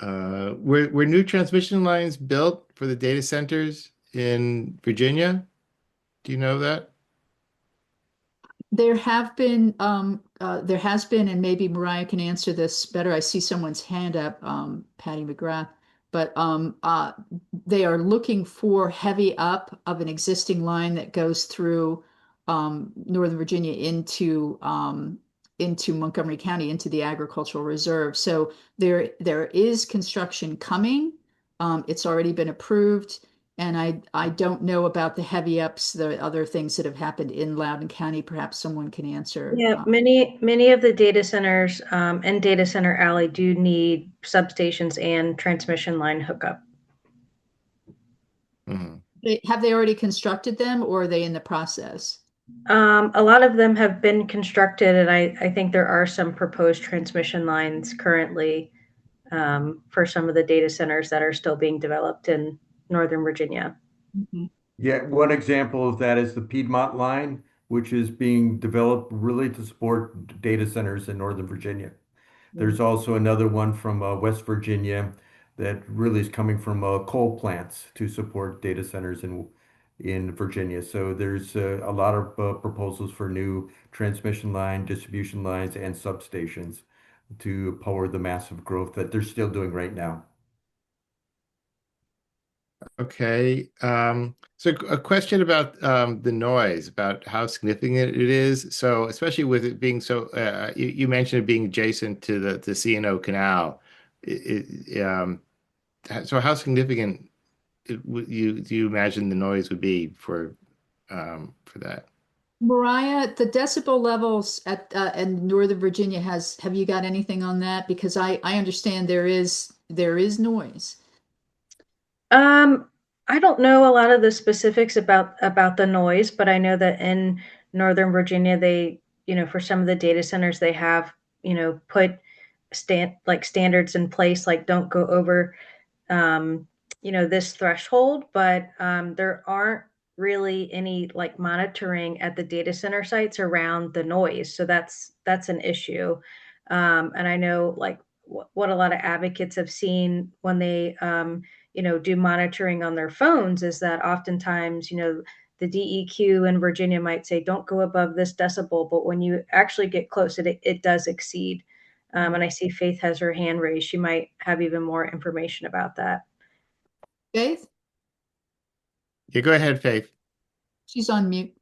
were new transmission lines built for the data centers in Virginia? Do you know that? There has been, and maybe Mariah can answer this better. I see someone's hand up, Patty McGrath, but they are looking for heavy up of an existing line that goes through Northern Virginia into Montgomery County, into the agricultural reserve. So there is construction coming. It's already been approved. And I don't know about the heavy ups, the other things that have happened in Loudoun County. Perhaps someone can answer. Yeah, many of the data centers and Data Center Alley do need substations and transmission line hookup. Mhm. Have they already constructed them, or are they in the process? A lot of them have been constructed, and I think there are some proposed transmission lines currently for some of the data centers that are still being developed in Northern Virginia. Mhm. Yeah, one example of that is the Piedmont line, which is being developed really to support data centers in Northern Virginia. There's also another one from West Virginia that really is coming from coal plants to support data centers in Virginia. So there's a lot of proposals for new transmission line, distribution lines, and substations to power the massive growth that they're still doing right now. Okay. So a question about the noise, about how significant it is. So especially with it being so, you mentioned it being adjacent to the C&O Canal. So how significant would you do you imagine the noise would be for that? Mariah, the decibel levels at in Northern Virginia have you got anything on that? Because I understand there is noise. Um, I don't know a lot of the specifics about the noise, but I know that in Northern Virginia, they, for some of the data centers, they have, put standards in place, like don't go over um, this threshold, but there aren't really any like monitoring at the data center sites around the noise. So that's an issue. And I know like what a lot of advocates have seen when they do monitoring on their phones is that oftentimes, the DEQ in Virginia might say don't go above this decibel, but when you actually get close, it does exceed. And I see Faith has her hand raised. She might have even more information about that. Faith, Yeah, go ahead, Faith. she's on mute.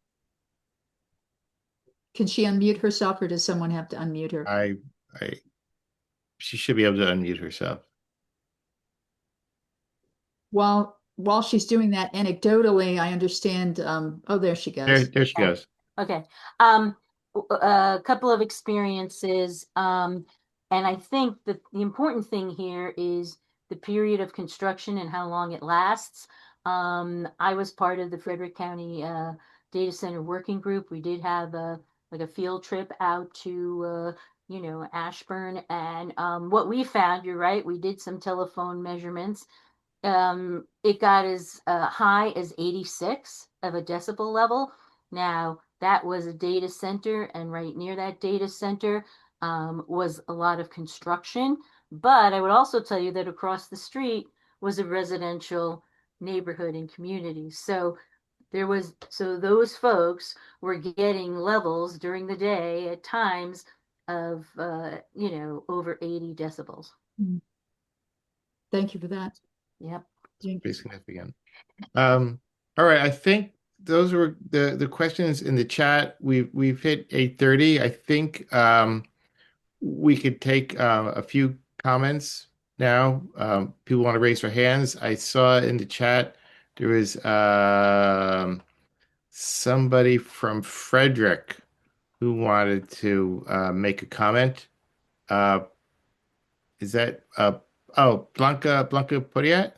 Can she unmute herself, or does someone have to unmute her? I, I She should be able to unmute herself. While she's doing that, anecdotally, I understand. Oh, there she goes. There she goes. Okay. Um, a couple of experiences. And I think that the important thing here is the period of construction and how long it lasts. I was part of the Frederick County Data Center Working Group. We did have like a field trip out to Ashburn, and what we found, you're right, we did some telephone measurements. It got as high as 86 of a decibel level. Now, that was a data center, and right near that data center was a lot of construction. But I would also tell you that across the street was a residential neighborhood and community. So those folks were getting levels during the day at times of over 80 decibels. Thank you for that. Yep. Pretty significant. All right, I think those were the questions in the chat. We've hit 8:30. I think we could take a few comments now. People want to raise their hands. I saw in the chat there was somebody from Frederick who wanted to make a comment. Is that Blanca Poriat?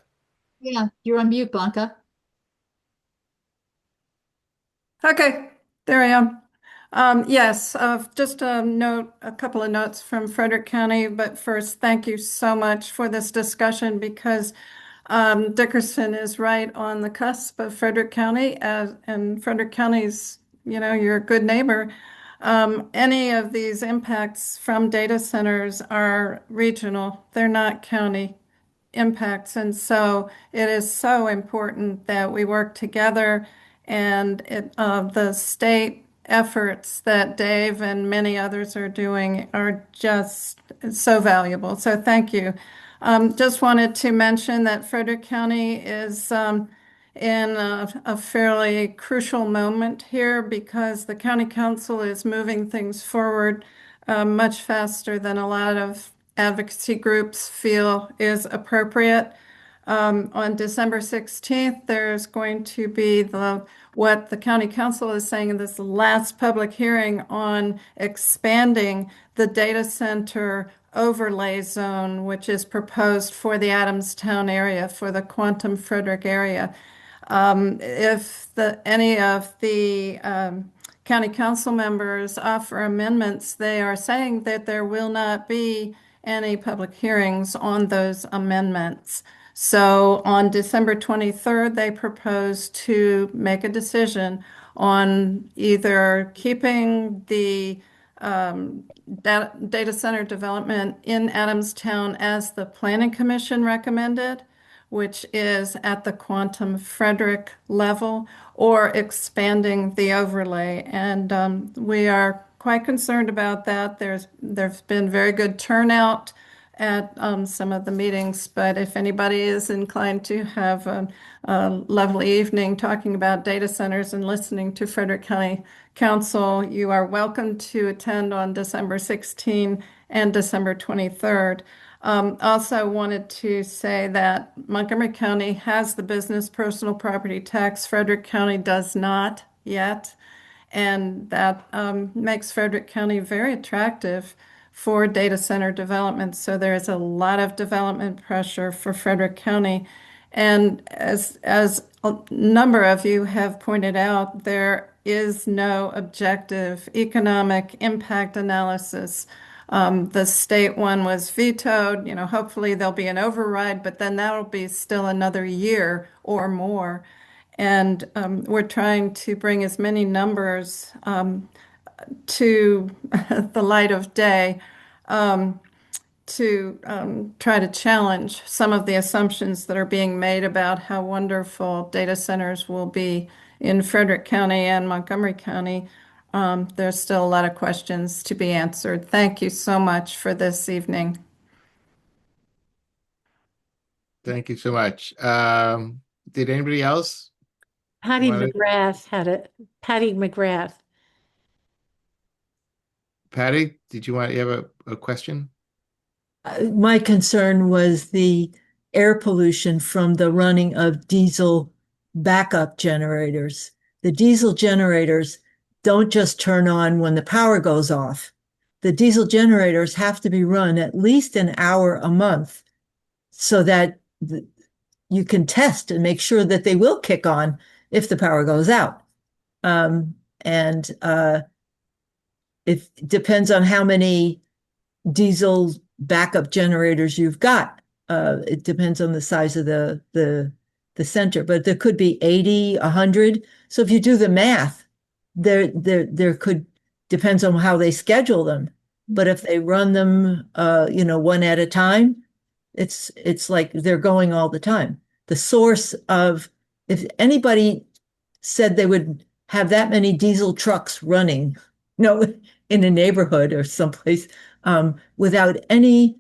Yeah, you're on mute, Blanca. Okay, there I am. Yes, just a couple of notes from Frederick County, but first, thank you so much for this discussion because Dickerson is right on the cusp of Frederick County, and Frederick County's, your good neighbor. Any of these impacts from data centers are regional, they're not county impacts. And so it is so important that we work together and the state efforts that Dave and many others are doing are just so valuable. So thank you. Just wanted to mention that Frederick County is in a fairly crucial moment here because the county council is moving things forward much faster than a lot of advocacy groups feel is appropriate. On December 16th, there's going to be what the county council is saying in this last public hearing on expanding the data center overlay zone, which is proposed for the Adamstown area, for the Quantum Frederick area. If any of the county council members offer amendments, they are saying that there will not be any public hearings on those amendments. So on December 23rd, they propose to make a decision on either keeping the data center development in Adamstown as the Planning Commission recommended, which is at the Quantum Frederick level, or expanding the overlay. And we are quite concerned about that. There's been very good turnout at some of the meetings, but if anybody is inclined to have a lovely evening talking about data centers and listening to Frederick County Council, you are welcome to attend on December 16 and December 23rd. Also wanted to say that Montgomery County has the business personal property tax. Frederick County does not yet. And that makes Frederick County very attractive for data center development. So there is a lot of development pressure for Frederick County. And as a number of you have pointed out, there is no objective economic impact analysis. The state one was vetoed. Hopefully there'll be an override, but then that'll be still another year or more. And we're trying to bring as many numbers to the light of day to try to challenge some of the assumptions that are being made about how wonderful data centers will be in Frederick County and Montgomery County. There's still a lot of questions to be answered. Thank you so much for this evening. Thank you so much. Did anybody else? Patty McGrath had it. Patty McGrath. Patty, did you have a question? My concern was the air pollution from the running of diesel backup generators. The diesel generators don't just turn on when the power goes off. The diesel generators have to be run at least an hour a month so that you can test and make sure that they will kick on if the power goes out. And it depends on how many diesel backup generators you've got. It depends on the size of the center, but there could be 80, 100. So if you do the math, there could depends on how they schedule them. But if they run them, one at a time, it's like they're going all the time. The source of if anybody said they would have that many diesel trucks running, in a neighborhood or someplace, without any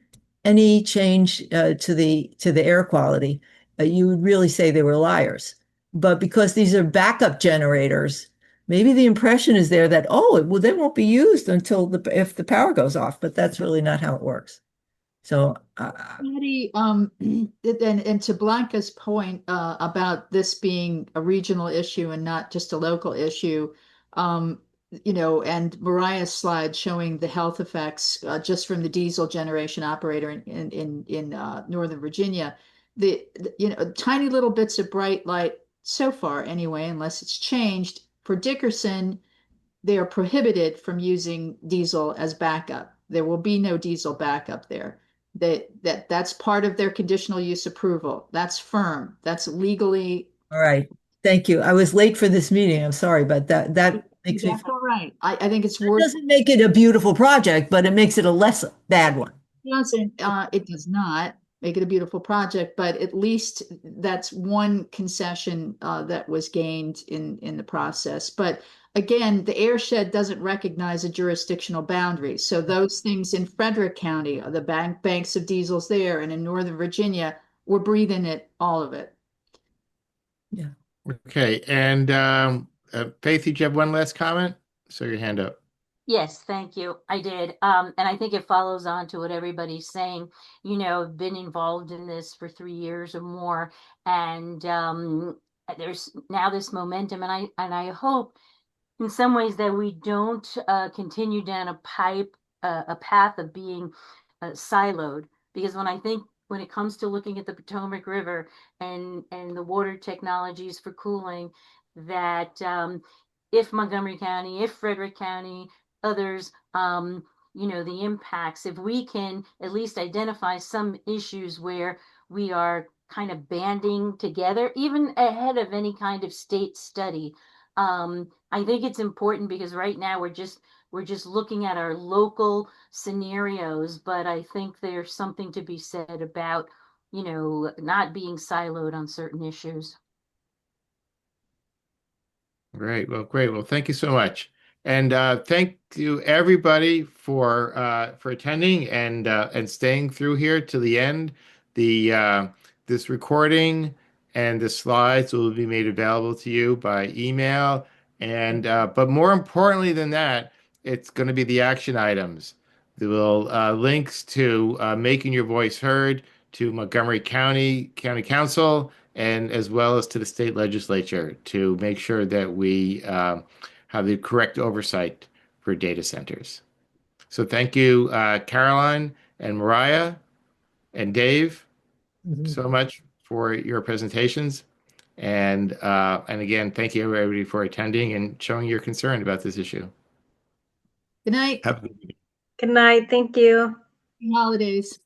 change to the air quality, you would really say they were liars. But because these are backup generators, maybe the impression is there that, well, they won't be used until if the power goes off, but that's really not how it works. So, Patty, and to Blanca's point about this being a regional issue and not just a local issue, and Mariah's slide showing the health effects just from the diesel generation operator in Northern Virginia, the tiny little bits of bright light so far anyway, unless it's changed. For Dickerson, they are prohibited from using diesel as backup. There will be no diesel backup there. That's part of their conditional use approval. That's firm. That's legally. All right. Thank you. I was late for this meeting. I'm sorry, but that makes me. That's all right. I think it's It worth. doesn't make it a beautiful project, but it makes it a less bad one. It does not make it a beautiful project, but at least that's one concession that was gained in the process. But again, the airshed doesn't recognize a jurisdictional boundary. So those things in Frederick County, the banks of diesels there, and in Northern Virginia, we're breathing it, all of it. Yeah. Okay. And Faith, did you have one last comment? So your hand up. Yes, thank you. I did. And I think it follows on to what everybody's saying. I've been involved in this for 3 years or more, and there's now this momentum, and I hope in some ways that we don't continue down a path of being siloed. Because when it comes to looking at the Potomac River and the water technologies for cooling, that if Montgomery County, if Frederick County, others, the impacts, if we can at least identify some issues where we are kind of banding together, even ahead of any kind of state study. I think it's important because right now we're just looking at our local scenarios, but I think there's something to be said about, not being siloed on certain issues. Great. Well, thank you so much. And thank you everybody for attending and staying through here to the end. This recording and the slides will be made available to you by email. And but more importantly than that, it's going to be the action items. There will links to making your voice heard, to Montgomery County Council, and as well as to the state legislature to make sure that we have the correct oversight for data centers. So thank you, Caroline and Mariah and Dave, so much for your presentations. And again, thank you everybody for attending and showing your concern about this issue. Good night. Have a good evening. Good night. Thank you. Happy holidays.